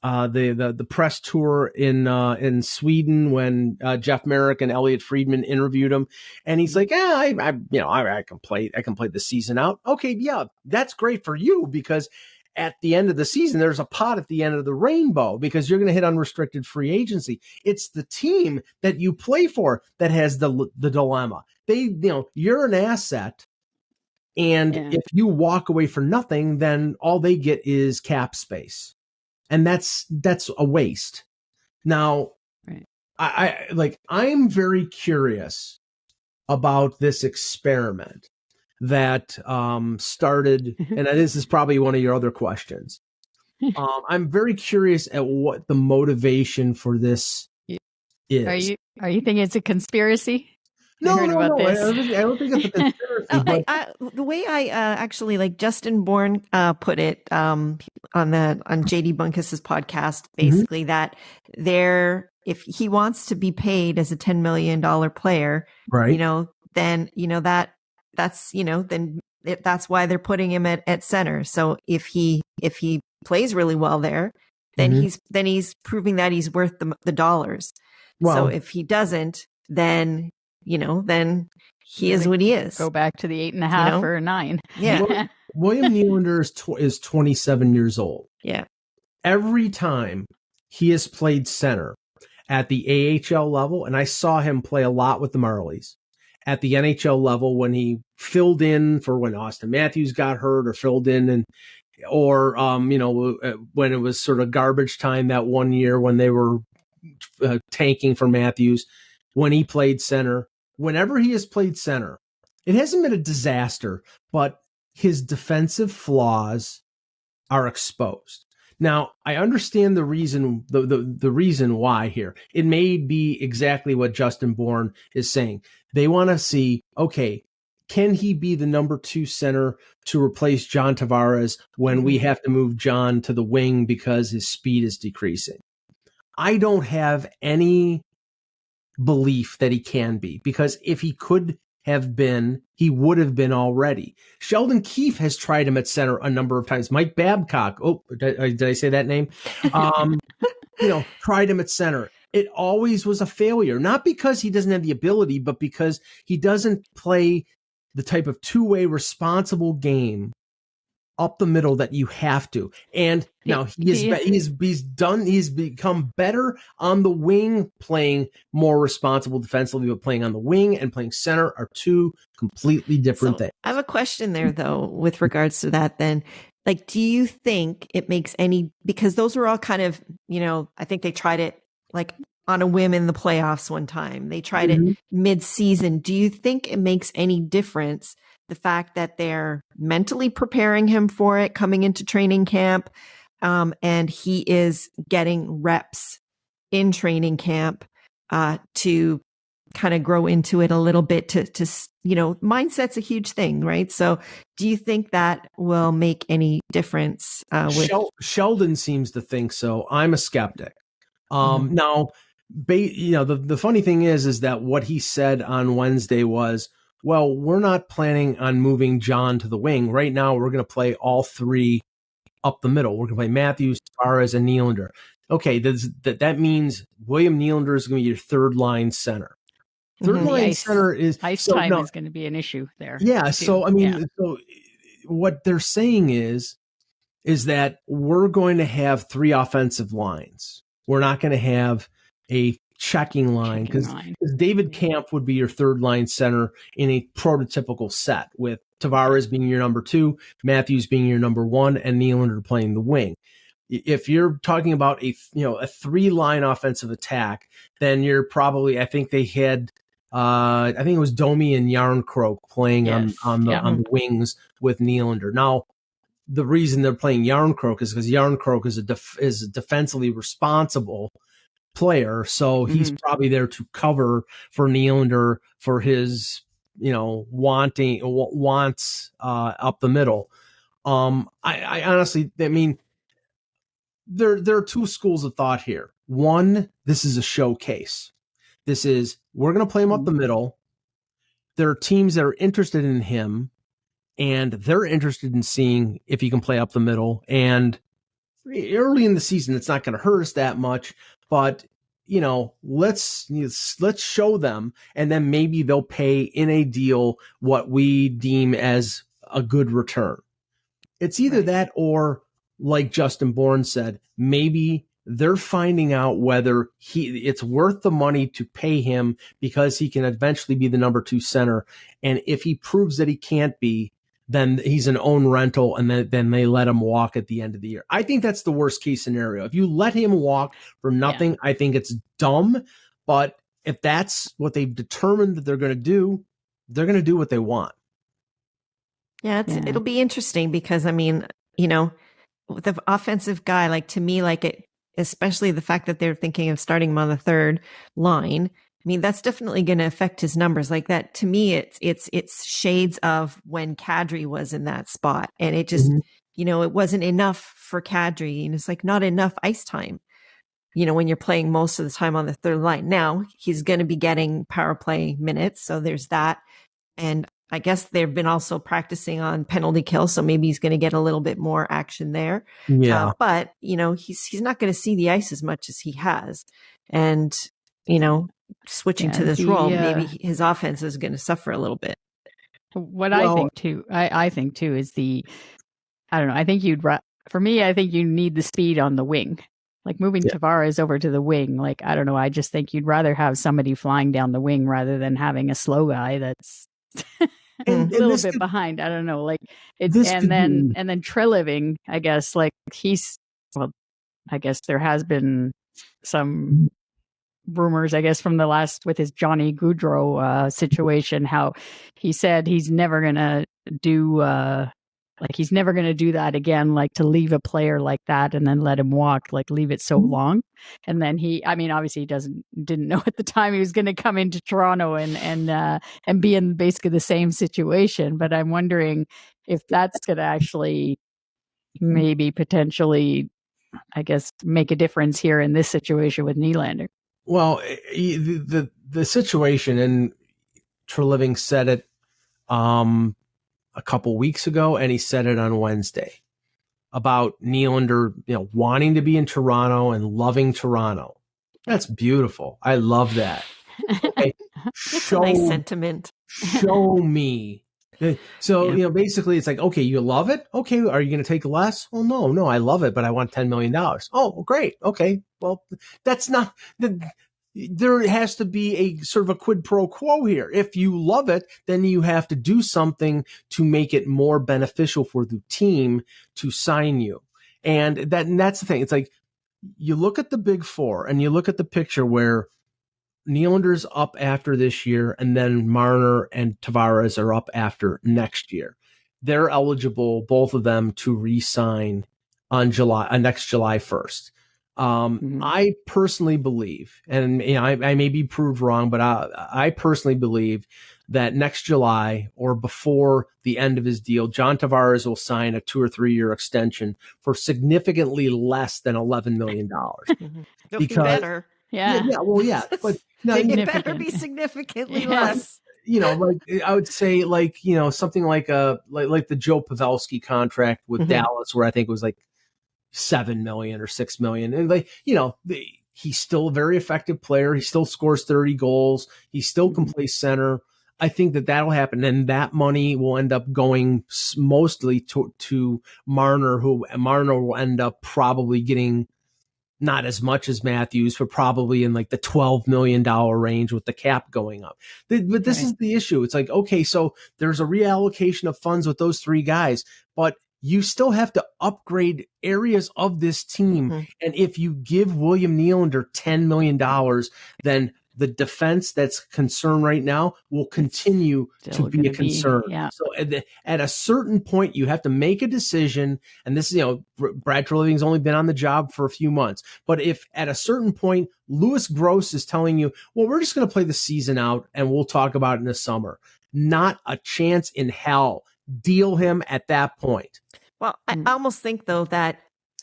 the press tour in Sweden when Jeff Merrick and Elliot Friedman interviewed him, and he's like, I can play the season out. Okay, yeah, that's great for you, because at the end of the season, there's a pot at the end of the rainbow, because you're going to hit unrestricted free agency. It's the team that you play for that has the dilemma. You're an asset, and if you walk away for nothing, then all they get is cap space. And that's a waste. Now, I'm very curious about this experiment that started, and this is probably one of your other questions. I'm very curious at what the motivation for this is. Are you thinking it's a conspiracy? No. I don't think it's a conspiracy. The way I actually, like Justin Bourne put it on JD Bunkis's podcast, basically that if he wants to be paid as a $10 million player, right? Then that's why they're putting him at center. So if he plays really well there, then he's proving that he's worth the dollars. Well, so if he doesn't, then he is what he is. Go back to the 8.5 or 9. Yeah. William Nylander is 27 years old. Yeah. Every time he has played center at the AHL level, and I saw him play a lot with the Marlies, at the NHL level when he filled in for when Austin Matthews got hurt, or filled in or when it was sort of garbage time that one year when they were tanking for Matthews, when he played center. Whenever he has played center, it hasn't been a disaster, but his defensive flaws are exposed. Now, I understand the reason, the reason why here. It may be exactly what Justin Bourne is saying. They want to see, okay, can he be the number 2 center to replace John Tavares when we have to move John to the wing because his speed is decreasing? I don't have any belief that he can be, because if he could have been, he would have been already. Sheldon Keefe has tried him at center a number of times. Mike Babcock, did I say that name? Tried him at center. It always was a failure, not because he doesn't have the ability, but because he doesn't play the type of two-way responsible game up the middle that you have to. And now he's become better on the wing, playing more responsible defensively, but playing on the wing and playing center are two completely different things. I have a question there though, with regards to that then. Like, do you think it makes any, because those were all kind of, I think they tried it like on a whim in the playoffs one time. They tried it mid-season. Do you think it makes any difference, the fact that they're mentally preparing him for it coming into training camp, and he is getting reps in training camp to kind of grow into it a little bit, to mindset's a huge thing, right? So do you think that will make any difference? Sheldon seems to think so. I'm a skeptic. Now, the funny thing is that what he said on Wednesday was, well, we're not planning on moving John to the wing. Right now, we're going to play all three up the middle. We're going to play Matthews, Tavares, and Nylander. Okay, that means William Nylander is going to be your third line center. Third line center is ice time is going to be an issue there. Yeah. Too. So what they're saying is that we're going to have three offensive lines. We're not going to have a checking line, because David Kampf would be your third line center in a prototypical set, with Tavares being your number 2, Matthews being your number 1, and Nylander playing the wing. If you're talking about a 3-line offensive attack, then you're probably, I think they had, I think it was Domi and Yarncroke playing on the wings with Nylander. Now, the reason they're playing Yarncroke is because Yarncroke is a defensively responsible player, so he's probably there to cover for Nylander for his wants up the middle. I honestly, I mean, there are two schools of thought here. One, this is a showcase. This is, we're going to play him up the middle. There are teams that are interested in him, and they're interested in seeing if he can play up the middle. And early in the season, it's not going to hurt us that much, but let's show them, and then maybe they'll pay in a deal what we deem as a good return. It's either that, or like Justin Bourne said, maybe they're finding out whether it's worth the money to pay him because he can eventually be the number 2 center. And if he proves that he can't be, then he's an own rental, and then they let him walk at the end of the year. I think that's the worst case scenario. If you let him walk for nothing, I think it's dumb. But if that's what they've determined that they're going to do, they're going to do what they want. Yeah, it'll be interesting because, I mean, with the offensive guy, like, to me, like, it, especially the fact that they're thinking of starting him on the third line. I mean, that's definitely going to affect his numbers. Like that, to me, it's shades of when Kadri was in that spot, and it just, it wasn't enough for Kadri, and it's like not enough ice time. When you're playing most of the time on the third line. Now he's going to be getting power play minutes, so there's that, and I guess they've been also practicing on penalty kill, so maybe he's going to get a little bit more action there. Yeah, but he's not going to see the ice as much as he has, and switching to this role, maybe his offense is going to suffer a little bit. I think too, I think too is I don't know. I think for me, I think you need the speed on the wing. Like moving Tavares over to the wing, like, I don't know. I just think you'd rather have somebody flying down the wing rather than having a slow guy that's a little bit behind. I don't know. Like it's, and then Treliving, I guess, like I guess there has been some rumors, I guess, from the last with his Johnny Gaudreau situation, how he said he's never gonna do he's never gonna do that again, like to leave a player like that and then let him walk, like leave it so long. And then obviously he didn't know at the time he was gonna come into Toronto and be in basically the same situation. But I'm wondering if that's gonna actually maybe potentially, I guess, make a difference here in this situation with Nylander. Well, the situation, and Treliving said it a couple weeks ago, and he said it on Wednesday about Nylander, wanting to be in Toronto and loving Toronto. That's beautiful. I love that. Okay. It's a nice sentiment. Show me. So, basically it's like, okay, you love it. Okay. Are you going to take less? Well, no, I love it, but I want $10 million. Oh, great. Okay. Well, that's not there has to be a sort of a quid pro quo here. If you love it, then you have to do something to make it more beneficial for the team to sign you. And that's the thing. It's like, you look at the big four and you look at the picture where Nylander's up after this year, and then Marner and Tavares are up after next year. They're eligible, both of them, to re-sign on next July 1st. I personally believe, and I may be proved wrong, but I personally believe that next July or before the end of his deal, John Tavares will sign a 2 or 3 year extension for significantly less than $11 million. Because better. Yeah. Well, yeah. But no, it better be significantly less. Like I would say, something like the Joe Pavelski contract with Dallas, where I think it was like $7 million or $6 million. And he's still a very effective player. He still scores 30 goals. He still can play center. I think that'll happen. And that money will end up going mostly to Marner, Marner will end up probably getting not as much as Matthews, but probably in like the $12 million range with the cap going up. But this is the issue. It's like, okay, so there's a reallocation of funds with those 3 guys, but you still have to upgrade areas of this team. And if you give William Nylander $10 million, then the defense that's concerned right now will continue to be a concern. So at a certain point, you have to make a decision. And this is, Brad Treliving's only been on the job for a few months. But if at a certain point, Louis Gross is telling you, well, we're just going to play the season out and we'll talk about it in the summer. Not a chance in hell. Deal him at that point. Well, I almost think, though, that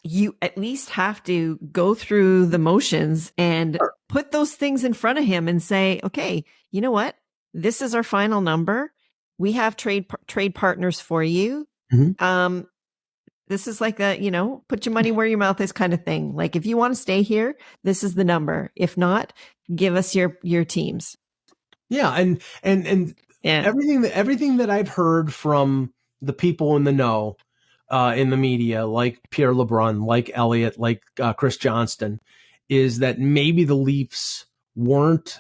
you at least have to go through the motions and put those things in front of him and say, okay, you know what? This is our final number. We have trade partners for you. Mm-hmm. This is like a, put your money where your mouth is kind of thing. Like, if you want to stay here, this is the number. If not, give us your teams. Yeah. And everything that I've heard from the people in the know, in the media, like Pierre LeBrun, like Elliott, like Chris Johnston, is that maybe the Leafs weren't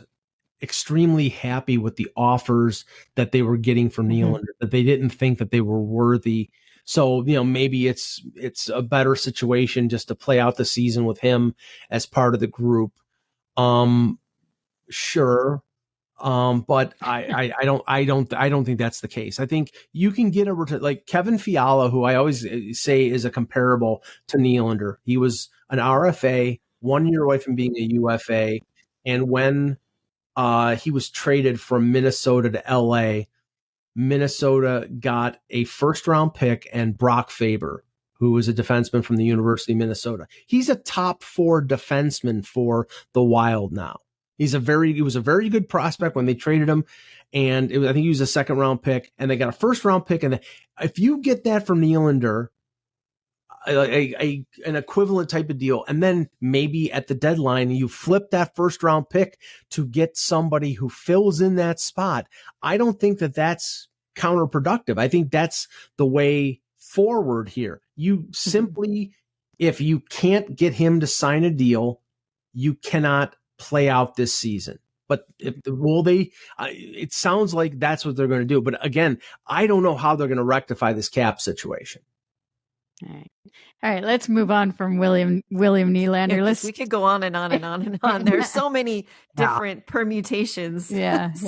extremely happy with the offers that they were getting from Nylander, that they didn't think that they were worthy. So, maybe it's a better situation just to play out the season with him as part of the group. Sure. But I don't think that's the case. I think you can get like Kevin Fiala, who I always say is a comparable to Nylander. He was an RFA 1 year away from being a UFA. And when he was traded from Minnesota to LA, Minnesota got a first round pick and Brock Faber, who was a defenseman from the University of Minnesota. He's a top 4 defenseman for the Wild now. He was a very good prospect when they traded him, and I think he was a second round pick, and they got a first round pick. And if you get that from Nylander, an equivalent type of deal, and then maybe at the deadline you flip that first round pick to get somebody who fills in that spot, I don't think that that's counterproductive. I think that's the way forward here. You simply, if you can't get him to sign a deal, you cannot play out this season. But it sounds like that's what they're going to do. But again, I don't know how they're going to rectify this cap situation. All right. Let's move on from William Nylander. We could go on and on and on and on. There's so many different permutations. Yes,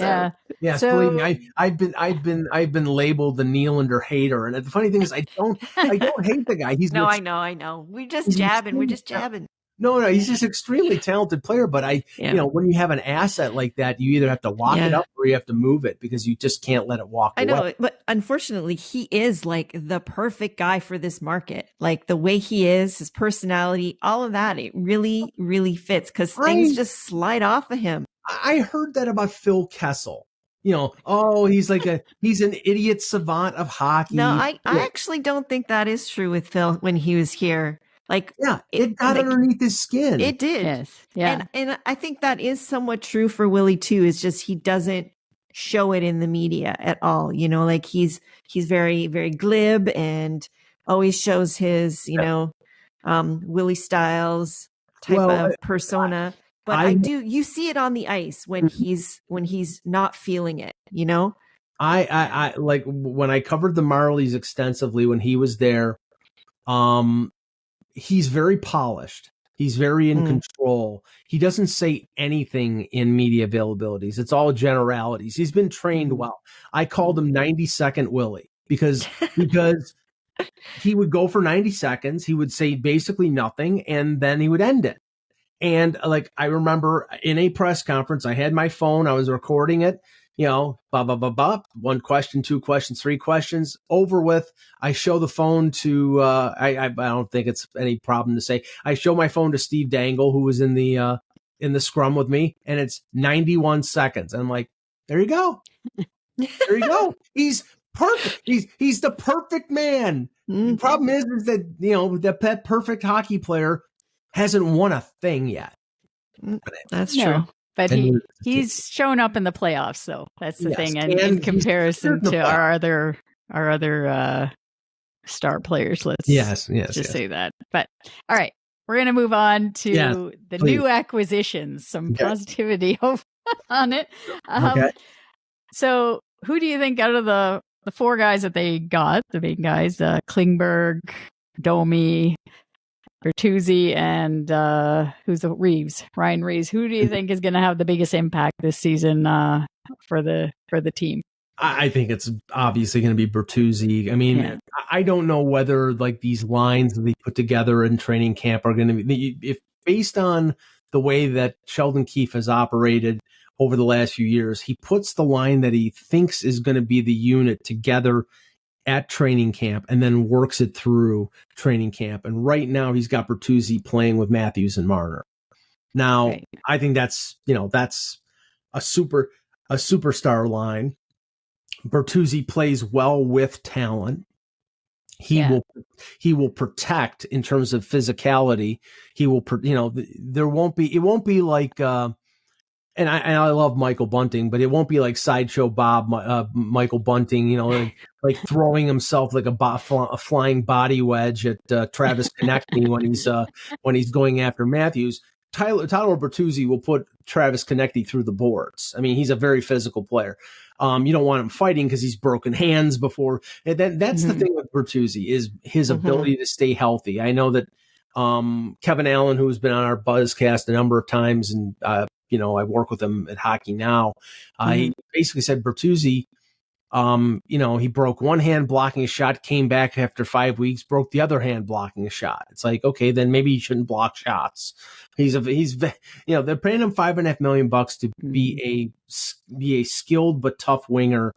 believe me, I've been labeled the Nylander hater, and the funny thing is, I don't hate the guy. I know. We're just jabbing. No, he's just an extremely talented player. But when you have an asset like that, you either have to lock it up or you have to move it because you just can't let it walk away. I know, but unfortunately, he is like the perfect guy for this market. Like the way he is, his personality, all of that, it really, really fits because things just slide off of him. I heard that about Phil Kessel. He's an idiot savant of hockey. No, I actually don't think that is true with Phil when he was here. It got underneath his skin. It did. Yes. Yeah. And I think that is somewhat true for Willie too, is just he doesn't show it in the media at all. He's very, very glib and always shows his, Willie Styles type of persona. But you see it on the ice when he's not feeling it, I like when I covered the Marlies extensively when he was there, he's very polished. He's very in control. He doesn't say anything in media availabilities. It's all generalities. He's been trained well. I called him 90-second Willie because he would go for 90 seconds. He would say basically nothing, and then he would end it. And I remember in a press conference, I had my phone. I was recording it. Blah, blah, blah, blah. 1 question, 2 questions, 3 questions, over with. I show the phone to, I don't think it's any problem to say, I show my phone to Steve Dangle, who was in the scrum with me, and it's 91 seconds. And I'm like, there you go. There you go. He's perfect. He's the perfect man. Mm-hmm. The problem is that that perfect hockey player hasn't won a thing yet. That's true. But he's shown up in the playoffs, though. That's the thing. And in comparison to our other star players, let's just say that. But all right, we're going to move on to the new acquisitions. Some positivity on it. So who do you think out of the 4 guys that they got, the big guys, Klingberg, Domi, Bertuzzi and who's the Reeves, Ryan Reeves. Who do you think is going to have the biggest impact this season for the team? I think it's obviously going to be Bertuzzi. I mean, I don't know whether like these lines that they put together in training camp are going to be, if based on the way that Sheldon Keefe has operated over the last few years, he puts the line that he thinks is going to be the unit together at training camp and then works it through training camp. And right now he's got Bertuzzi playing with Matthews and Marner. Now, I think that's a superstar line. Bertuzzi plays well with talent. He will protect in terms of physicality. He will, it won't be like, and I love Michael Bunting, but it won't be like Sideshow Bob, Michael Bunting, like throwing himself like a flying body wedge at Travis Konecny when he's going after Matthews. Tyler Bertuzzi will put Travis Konecny through the boards. I mean, he's a very physical player. You don't want him fighting because he's broken hands before. And that's the thing with Bertuzzi is his ability to stay healthy. I know that Kevin Allen, who's been on our Buzzcast a number of times, and I work with him at Hockey Now. He basically said Bertuzzi, he broke one hand blocking a shot, came back after 5 weeks, broke the other hand blocking a shot. It's like, okay, then maybe you shouldn't block shots. They're paying him $5.5 million to be a skilled but tough winger,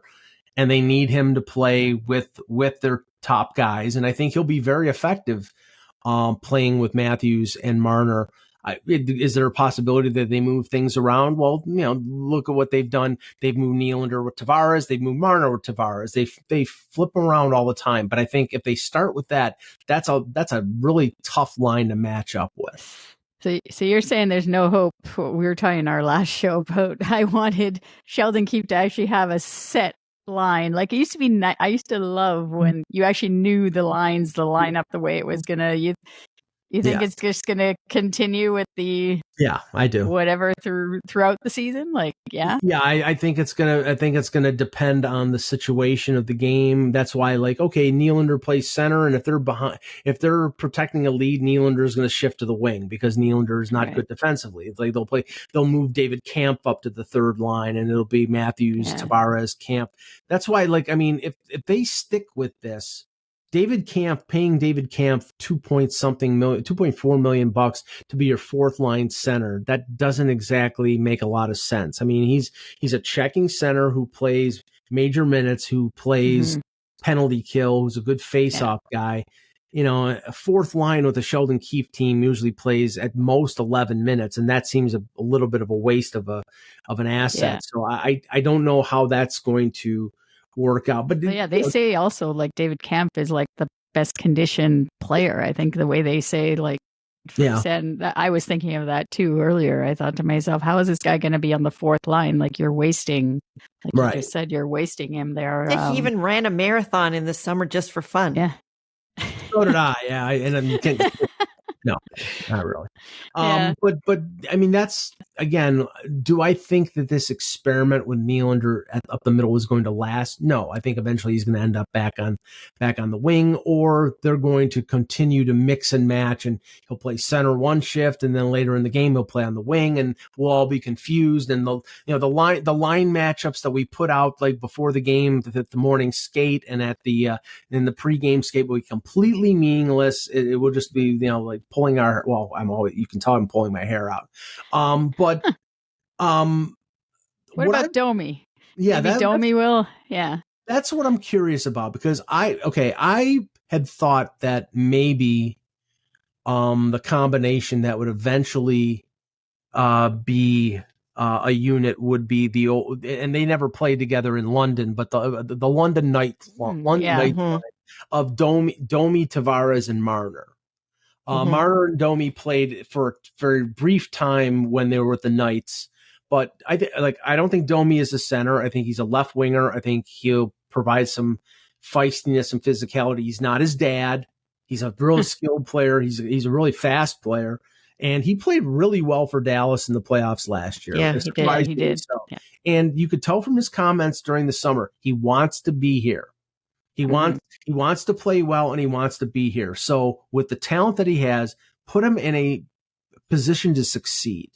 and they need him to play with their top guys. And I think he'll be very effective playing with Matthews and Marner. Is there a possibility that they move things around? Well, look at what they've done. They've moved Nylander with Tavares. They've moved Marner with Tavares. They flip around all the time. But I think if they start with that, that's a really tough line to match up with. So you're saying there's no hope. We were talking in our last show about I wanted Sheldon Keefe to actually have a set line. Like it used to be. I used to love when you actually knew the lines, the lineup, the way it was gonna. You think it's just going to continue with the I do whatever throughout the season? I think it's gonna depend on the situation of the game. That's why Nylander plays center, and if they're protecting a lead, Nylander is going to shift to the wing because Nylander is not good defensively. It's like they'll move David Kampf up to the third line, and it'll be Matthews, Tavares, Kampf. That's why if they stick with this. Paying David Kampf $2.4 million to be your fourth line center. That doesn't exactly make a lot of sense. I mean, he's a checking center who plays major minutes, who plays penalty kill, who's a good face-off guy. A fourth line with a Sheldon Keefe team usually plays at most 11 minutes, and that seems a little bit of a waste of an asset. So I don't know how that's going to work out. But they say also David Kampf is the best conditioned player. I think the way they say and I was thinking of that too earlier. I thought to myself, how is this guy going to be on the fourth line? You're wasting, you just said, you're wasting him there. He even ran a marathon in the summer just for fun. Yeah. So did I. Yeah. And then you can't. No, not really. But I mean, that's again, do I think that this experiment with Nylander up the middle is going to last? No, I think eventually he's going to end up back on the wing, or they're going to continue to mix and match, and he'll play center one shift, and then later in the game he'll play on the wing, and we'll all be confused. And the line matchups that we put out before the game, the morning skate, and in the pregame skate will be completely meaningless. It will just be pulling our, you can tell I'm pulling my hair out. What about Domi? Yeah, maybe Domi will. Yeah, that's what I'm curious about, because I had thought that maybe the combination that would eventually be a unit would be the old, and they never played together in London, but the London night line of Domi, Tavares, and Marner. Marner and Domi played for a very brief time when they were with the Knights, but I don't think Domi is a center. I think he's a left winger. I think he'll provide some feistiness and physicality. He's not his dad. He's a really skilled player. He's a really fast player, and he played really well for Dallas in the playoffs last year. Yeah, he did. So. Yeah. And you could tell from his comments during the summer, he wants to be here. He wants to play well, and he wants to be here. So with the talent that he has, put them in a position to succeed.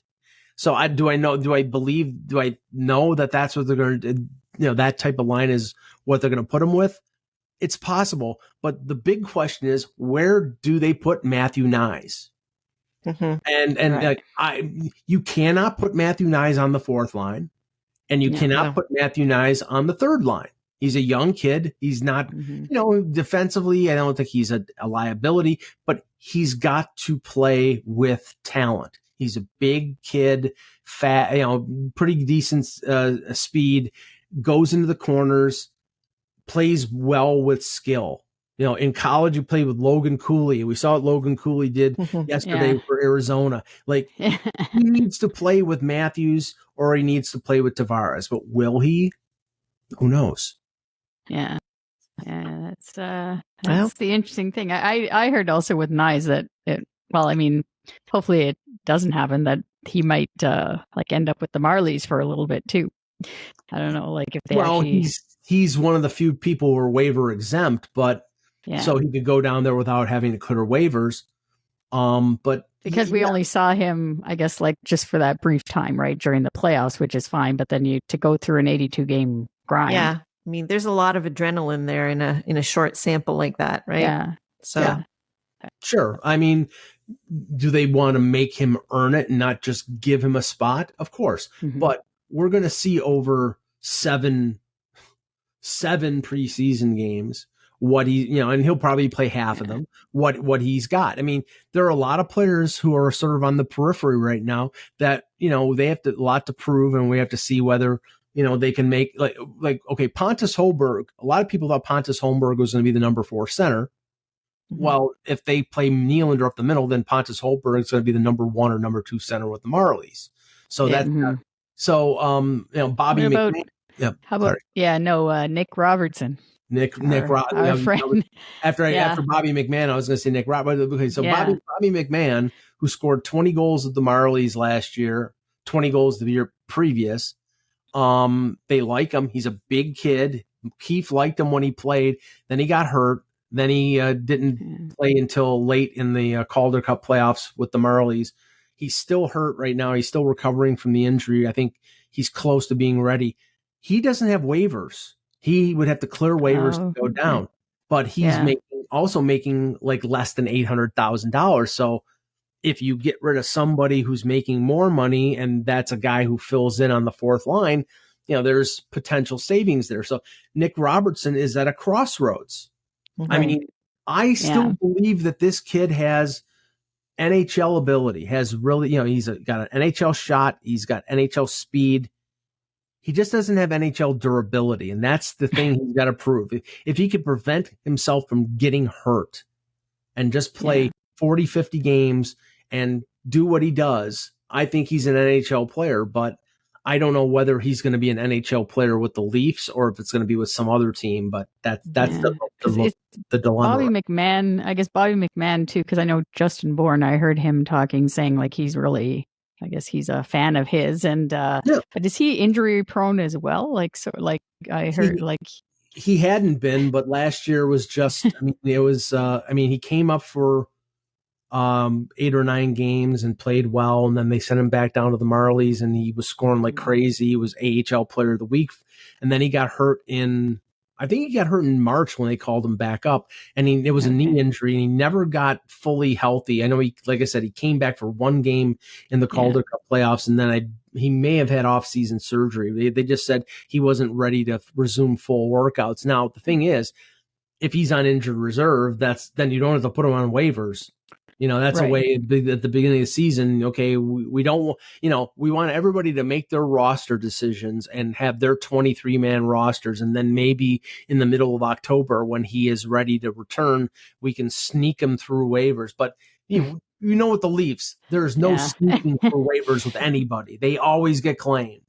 So do I know that that's what they're going to, that type of line is what they're going to put him with? It's possible. But the big question is, where do they put Matthew Nyes? Mm-hmm. And right. You cannot put Matthew Nyes on the fourth line, and you cannot put Matthew Nyes on the third line. He's a young kid. He's not, defensively, I don't think he's a liability, but he's got to play with talent. He's a big kid, fat, pretty decent speed, goes into the corners, plays well with skill. In college, you played with Logan Cooley. We saw what Logan Cooley did yesterday for Arizona. Like, he needs to play with Matthews or he needs to play with Tavares. But will he? Who knows? Yeah. Yeah, that's the interesting thing. I heard also with Nyes that hopefully it doesn't happen, that he might end up with the Marlies for a little bit too. I don't know, if they he's one of the few people who are waiver exempt, but so he could go down there without having to clear waivers. But because we only saw him, I guess, just for that brief time, right, during the playoffs, which is fine. But then to go through an 82 game grind. Yeah. I mean, there's a lot of adrenaline there in a short sample like that, right? Yeah. So, sure. I mean, do they want to make him earn it and not just give him a spot? Of course. Mm-hmm. But we're going to see over seven preseason games what he, and he'll probably play half of them, what he's got. I mean, there are a lot of players who are sort of on the periphery right now that, they have a lot to prove, and we have to see whether, they can make okay, Pontus Holmberg. A lot of people thought Pontus Holmberg was going to be the number 4 center. Mm-hmm. Well, if they play Nylander up the middle, then Pontus Holmberg is going to be the number 1 or number 2 center with the Marlies. So Bobby McMahon. Yeah, how about Nick Robertson? Nick Robertson. After Bobby McMahon, I was going to say Nick Robertson. Okay, so Bobby McMahon, who scored 20 goals with the Marlies last year, 20 goals the year previous. They like him. He's a big kid. Keefe liked him when he played. Then he got hurt. Then he didn't play until late in the Calder Cup playoffs with the Marlies. He's still hurt right now. He's still recovering from the injury. I think he's close to being ready. He doesn't have waivers. He would have to clear waivers to go down. But he's making less than $800,000. So if you get rid of somebody who's making more money, and that's a guy who fills in on the fourth line, there's potential savings there. So Nick Robertson is at a crossroads. Mm-hmm. I mean, I still believe that this kid has NHL ability, has really, he's got an NHL shot. He's got NHL speed. He just doesn't have NHL durability. And that's the thing he's got to prove. If he could prevent himself from getting hurt and just play 40, 50 games and do what he does, I think he's an NHL player, but I don't know whether he's going to be an NHL player with the Leafs or if it's going to be with some other team, but that's the dilemma. Bobby McMahon, I guess Bobby McMahon too, because I know Justin Bourne, I heard him saying he's really, I guess he's a fan of his, and but is he injury prone as well? I heard he hadn't been, but last year was just, he came up for 8 or 9 games and played well, and then they sent him back down to the Marlies, and he was scoring like crazy. He was AHL Player of the Week, and then he got hurt in March when they called him back up, and it was a knee injury, and he never got fully healthy. I know he came back for 1 game in the Calder Cup playoffs, and then he may have had off-season surgery. They just said he wasn't ready to resume full workouts. Now, the thing is, if he's on injured reserve, then you don't have to put him on waivers. That's a way at the beginning of the season. Okay, we don't, we want everybody to make their roster decisions and have their 23-man rosters. And then maybe in the middle of October, when he is ready to return, we can sneak him through waivers. But with the Leafs, there's no sneaking through waivers with anybody. They always get claimed.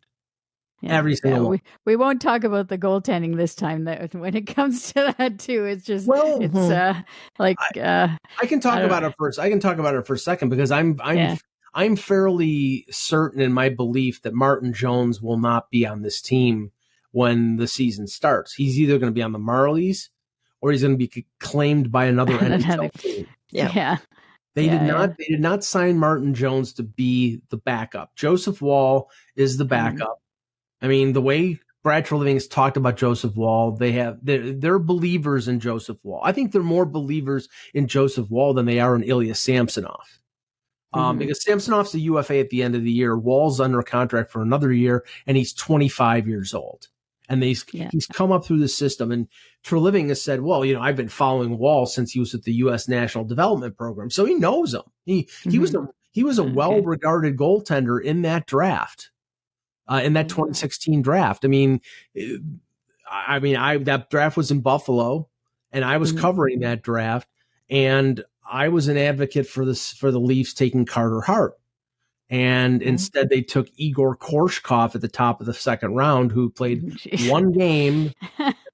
Every single one. We won't talk about the goaltending this time. When it comes to that too, it's just I can talk about it first. I can talk about it for a second because I'm fairly certain in my belief that Martin Jones will not be on this team when the season starts. He's either going to be on the Marlies or he's going to be claimed by another NHL team. Yeah. They did not sign Martin Jones to be the backup. Joseph Woll is the backup. I mean, the way Brad Treliving has talked about Joseph Woll, they're believers in Joseph Woll. I think they're more believers in Joseph Woll than they are in Ilya Samsonov. Because Samsonov's a UFA at the end of the year. Wall's under contract for another year, and he's 25 years old. And he's come up through the system. And Treliving has said, well, I've been following Wall since he was with the U.S. National Development Program. So he knows him. He was a well-regarded goaltender in that draft. In that 2016 draft. I mean, that draft was in Buffalo, and I was covering that draft, and I was an advocate for the Leafs taking Carter Hart. And instead they took Igor Korshkov at the top of the second round, who played one game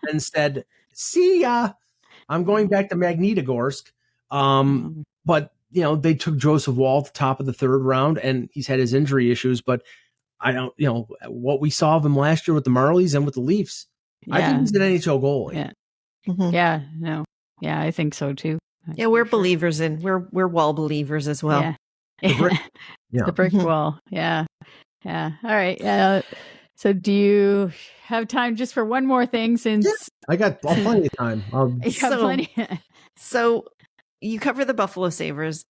and said, see ya, I'm going back to Magnitogorsk. But, they took Joseph Woll at the top of the third round, and he's had his injury issues, but I don't, what we saw of him last year with the Marlies and with the Leafs, I think he's an NHL goalie. Yeah, I think so too. Yeah, we're believers we're Wall believers as well. The brick wall. Yeah. All right. So do you have time just for one more thing? Since I got plenty of time. So you cover the Buffalo Sabres,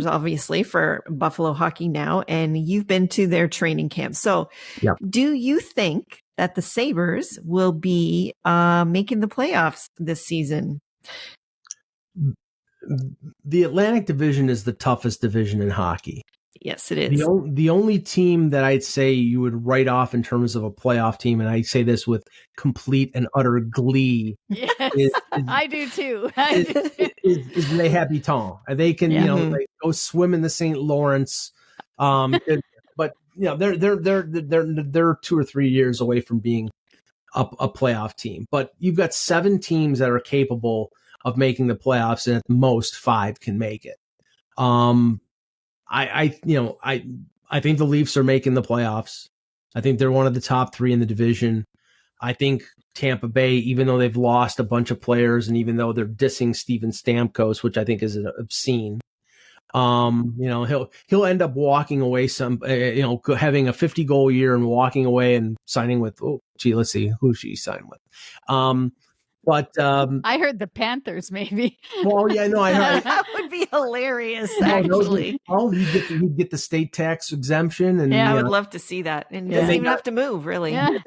obviously, for Buffalo Hockey Now, and you've been to their training camp. So do you think that the Sabres will be making the playoffs this season? The Atlantic Division is the toughest division in hockey. Yes, it is. The only team that I'd say you would write off in terms of a playoff team, and I say this with complete and utter glee. Yes, I do too. Is Les Habitants. They can, they go swim in the St. Lawrence. But they're 2 or 3 years away from being a playoff team. But you've got 7 teams that are capable of making the playoffs, and at the most 5 can make it. I think the Leafs are making the playoffs. I think they're one of the top 3 in the division. I think Tampa Bay, even though they've lost a bunch of players, and even though they're dissing Steven Stamkos, which I think is obscene, he'll end up walking away having a 50-goal year and walking away and signing with, let's see who she signed with. But I heard the Panthers, maybe. Well, yeah, no, I heard that would be hilarious. Actually, he'd get the state tax exemption, and I would love to see that. And he doesn't even have to move, really. Yeah.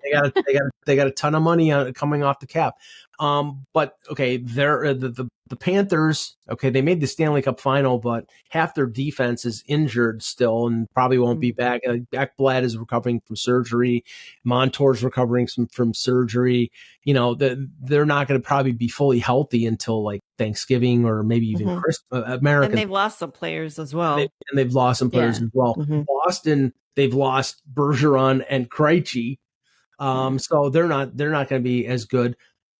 They got a ton of money coming off the cap. But okay, they're the Panthers. Okay, they made the Stanley Cup final, but half their defense is injured still, and probably won't be back. Ekblad is recovering from surgery. Montour's recovering from surgery. They're not going to probably be fully healthy until like Thanksgiving or maybe even Christmas. American. And they've lost some players as well. They've lost some players as well. Boston, they've lost Bergeron and Krejci. So they're not going to be as good.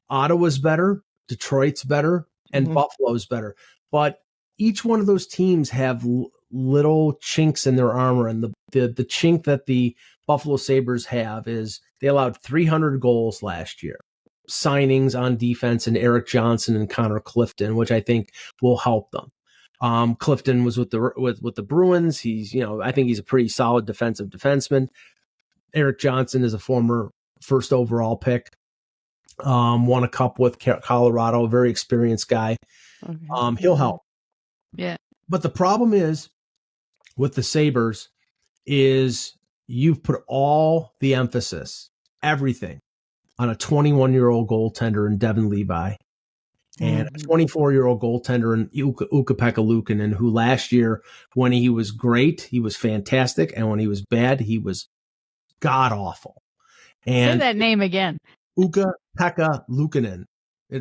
Ottawa's better, Detroit's better, and Buffalo's better. But each one of those teams have little chinks in their armor, and the chink that the Buffalo Sabres have is they allowed 300 goals last year. Signings on defense and Eric Johnson and Connor Clifton, which I think will help them. Clifton was with the Bruins. I think he's a pretty solid defensive defenseman. Eric Johnson is a former first overall pick. Won a cup with Colorado, a very experienced guy. Okay. He'll help. Yeah. But the problem is with the Sabres is you've put all the emphasis, everything, on a 21-year-old goaltender in Devin Levi and a 24-year-old goaltender in Ukko-Pekka Luukkonen, who last year, when he was great, he was fantastic, and when he was bad, he was god-awful. And say that name again. Ukko-Pekka Luukkonen. They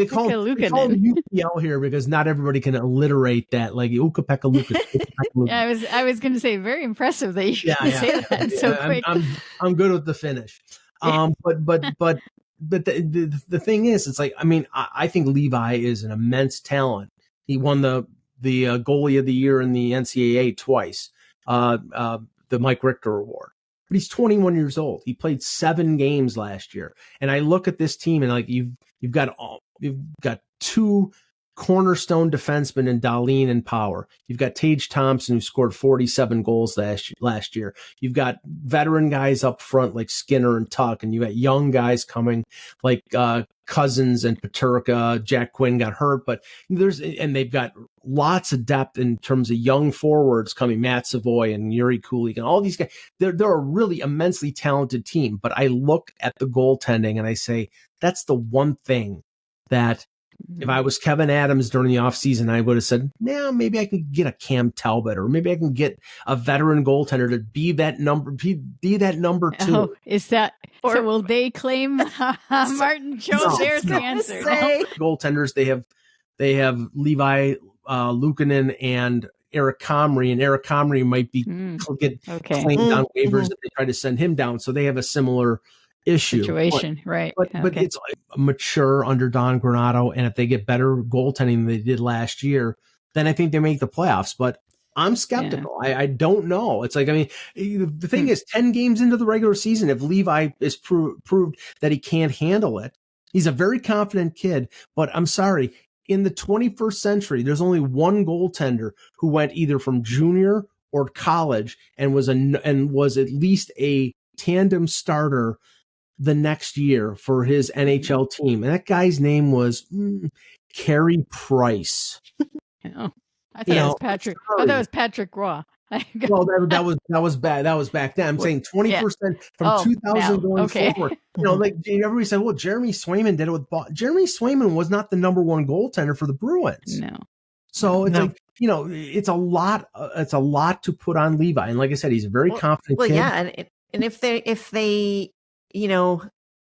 call him UPL here because not everybody can alliterate that, like Ukko-Pekka Luukkonen. Yeah, I was going to say, very impressive that you can say that so quick. I'm good with the finish. But the thing is, it's like, I think Levi is an immense talent. He won the goalie of the year in the NCAA twice, the Mike Richter Award. But he's 21 years old. He played 7 games last year. And I look at this team and like you've got 2 cornerstone defenseman in Dahlin and Power. You've got Tage Thompson, who scored 47 goals last year. You've got veteran guys up front like Skinner and Tuck, and you got young guys coming like Cousins and Peterka. Jack Quinn got hurt, but they've got lots of depth in terms of young forwards coming, Matt Savoy and Yuri Kulik and all these guys. They're a really immensely talented team, but I look at the goaltending and I say, that's the one thing that if I was Kevin Adams during the offseason, I would have said, maybe I can get a Cam Talbot, or maybe I can get a veteran goaltender to be that number two. Oh, is that, or so will they claim Martin Jones? There's the answer. Goaltenders, they have Levi Luukkonen and Eric Comrie, and Eric Comrie might be claimed on waivers if they try to send him down. So they have a similar situation, right? But it's mature under Don Granato, and if they get better goaltending than they did last year, then I think they make the playoffs. But I'm skeptical. Yeah. I don't know. It's like, I mean, the thing is, 10 games into the regular season, if Levi is proved that he can't handle it, he's a very confident kid. But I'm sorry, in the 21st century, there's only one goaltender who went either from junior or college and was at least a tandem starter the next year for his NHL team. And that guy's name was Carey Price. I thought it was Patrick. Oh, that was Patrick Roy. Well, that was bad. That was back then. I'm saying 20% from 2000 going forward. Like everybody said, well, Jeremy Swayman did it with Jeremy Swayman was not the number one goaltender for the Bruins. No. So it's like, it's a lot. It's a lot to put on Levi. And like I said, he's a very confident kid. Yeah, and if they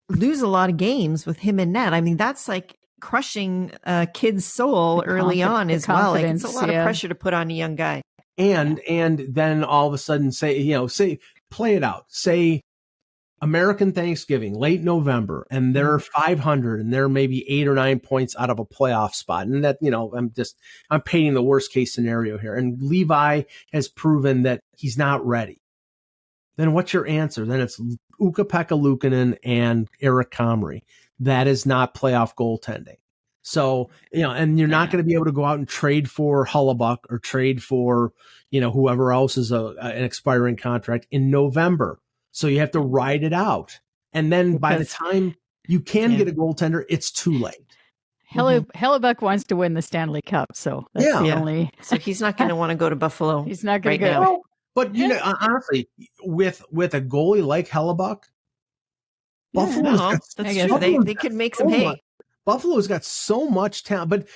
lose a lot of games with him in net, I mean, that's like crushing a kid's soul early on as well. Like, it's a lot of pressure to put on a young guy. And then all of a sudden say play it out. Say American Thanksgiving, late November, and they're 500 and they're maybe 8 or 9 points out of a playoff spot. And that, I'm painting the worst case scenario here. And Levi has proven that he's not ready. Then what's your answer? Then it's Ukko-Pekka Luukkonen and Eric Comrie. That is not playoff goaltending. So, and you're not going to be able to go out and trade for Hellebuyck or trade for, whoever else is an expiring contract in November. So you have to ride it out. And then by the time you can get a goaltender, it's too late. Hellebuyck wants to win the Stanley Cup. So that's the only. So he's not going to want to go to Buffalo. He's not going to go. Well, but honestly, with a goalie like Hellebuyck, they could make some hay. Buffalo's got so much talent, but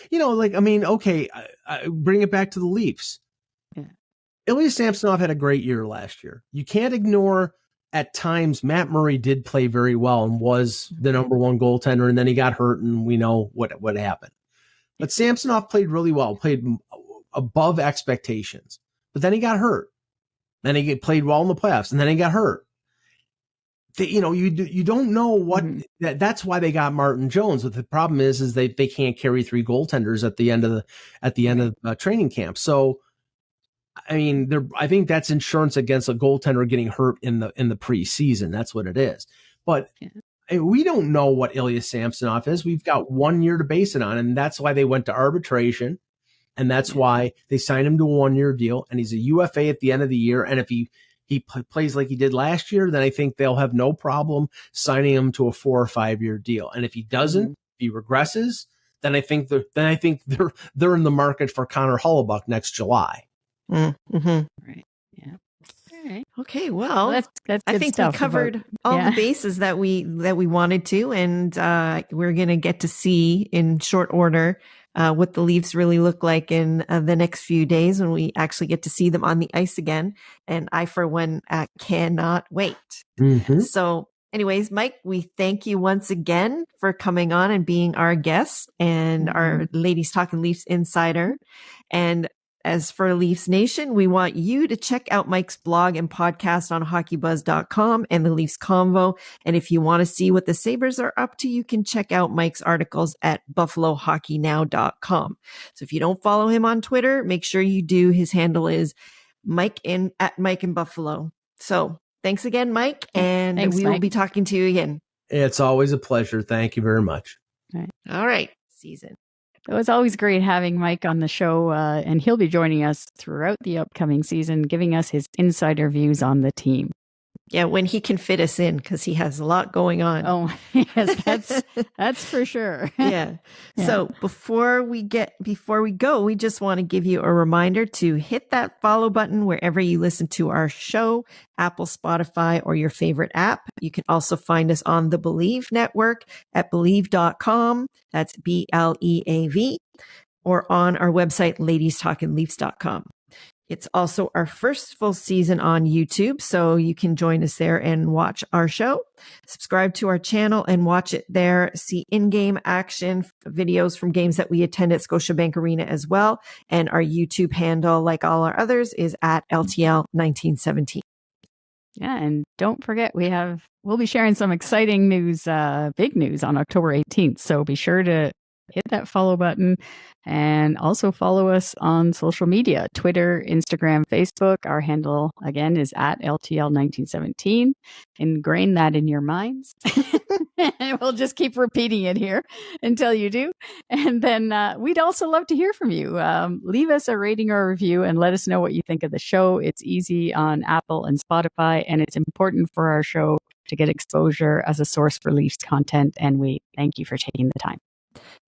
bring it back to the Leafs. Yeah. Ilya Samsonov had a great year last year. You can't ignore at times Matt Murray did play very well and was the number one goaltender, and then he got hurt, and we know what happened. But Samsonov played really well, played above expectations, but then he got hurt. Then he played well in the playoffs, and then he got hurt. You don't know what that's why they got Martin Jones. But the problem is they can't carry 3 goaltenders at the end of training camp. So, I mean, I think that's insurance against a goaltender getting hurt in the preseason. That's what it is. But we don't know what Ilya Samsonov is. We've got 1 year to base it on, and that's why they went to arbitration. And that's why they signed him to a 1-year deal, and he's a UFA at the end of the year. And if he plays like he did last year, then I think they'll have no problem signing him to a 4 or 5 year deal. And if he doesn't, if he regresses, then I think they're in the market for Connor Hellebuyck next July. Mm-hmm. Right. Yeah. All right. Okay. Well, that's I think we covered all the bases that we wanted to, and we're going to get to see in short order what the Leafs really look like in the next few days when we actually get to see them on the ice again. And I, for one, cannot wait. Mm-hmm. So anyways, Mike, we thank you once again for coming on and being our guest and our Ladies Talkin Leafs insider. And as for Leafs Nation, we want you to check out Mike's blog and podcast on hockeybuzz.com and the Leafs Convo. And if you want to see what the Sabres are up to, you can check out Mike's articles at buffalohockeynow.com. So if you don't follow him on Twitter, make sure you do. His handle is Mike in Buffalo. So thanks again, Mike. And we will be talking to you again. It's always a pleasure. Thank you very much. All right. Season. It was always great having Mike on the show, and he'll be joining us throughout the upcoming season, giving us his insider views on the team. Yeah, when he can fit us in, because he has a lot going on. Oh, yes, that's for sure. Yeah. So before we go, we just want to give you a reminder to hit that follow button wherever you listen to our show, Apple, Spotify, or your favorite app. You can also find us on the Believe Network at believe.com. That's BLEAV, or on our website, ladiestalkinleafs.com. It's also our first full season on YouTube, so you can join us there and watch our show. Subscribe to our channel and watch it there. See in-game action videos from games that we attend at Scotiabank Arena as well. And our YouTube handle, like all our others, is at LTL 1917. Yeah, and don't forget, we'll be sharing some exciting news, big news on October 18th. So be sure to hit that follow button and also follow us on social media, Twitter, Instagram, Facebook. Our handle, again, is at LTL1917. Ingrain that in your minds. And we'll just keep repeating it here until you do. And then we'd also love to hear from you. Leave us a rating or a review and let us know what you think of the show. It's easy on Apple and Spotify, and it's important for our show to get exposure as a source for Leafs content. And we thank you for taking the time.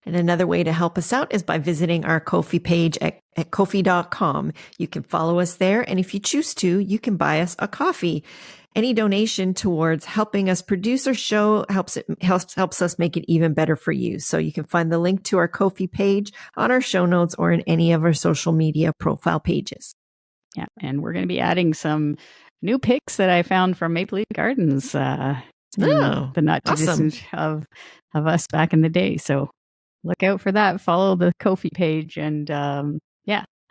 And another way to help us out is by visiting our Ko-fi page at Ko-fi.com. You can follow us there. And if you choose to, you can buy us a coffee. Any donation towards helping us produce our show helps us make it even better for you. So you can find the link to our Ko-fi page on our show notes or in any of our social media profile pages. Yeah. And we're going to be adding some new pics that I found from Maple Leaf Gardens. The not too distant of us back in the day. So look out for that. Follow the Ko-fi page, and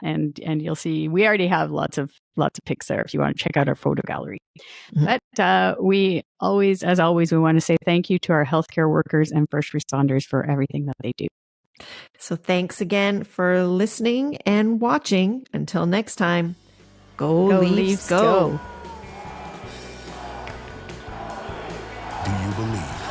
and you'll see we already have lots of pics there if you want to check out our photo gallery. Mm-hmm. But we always want to say thank you to our healthcare workers and first responders for everything that they do. So thanks again for listening and watching. Until next time, go Leafs, go. Do you believe?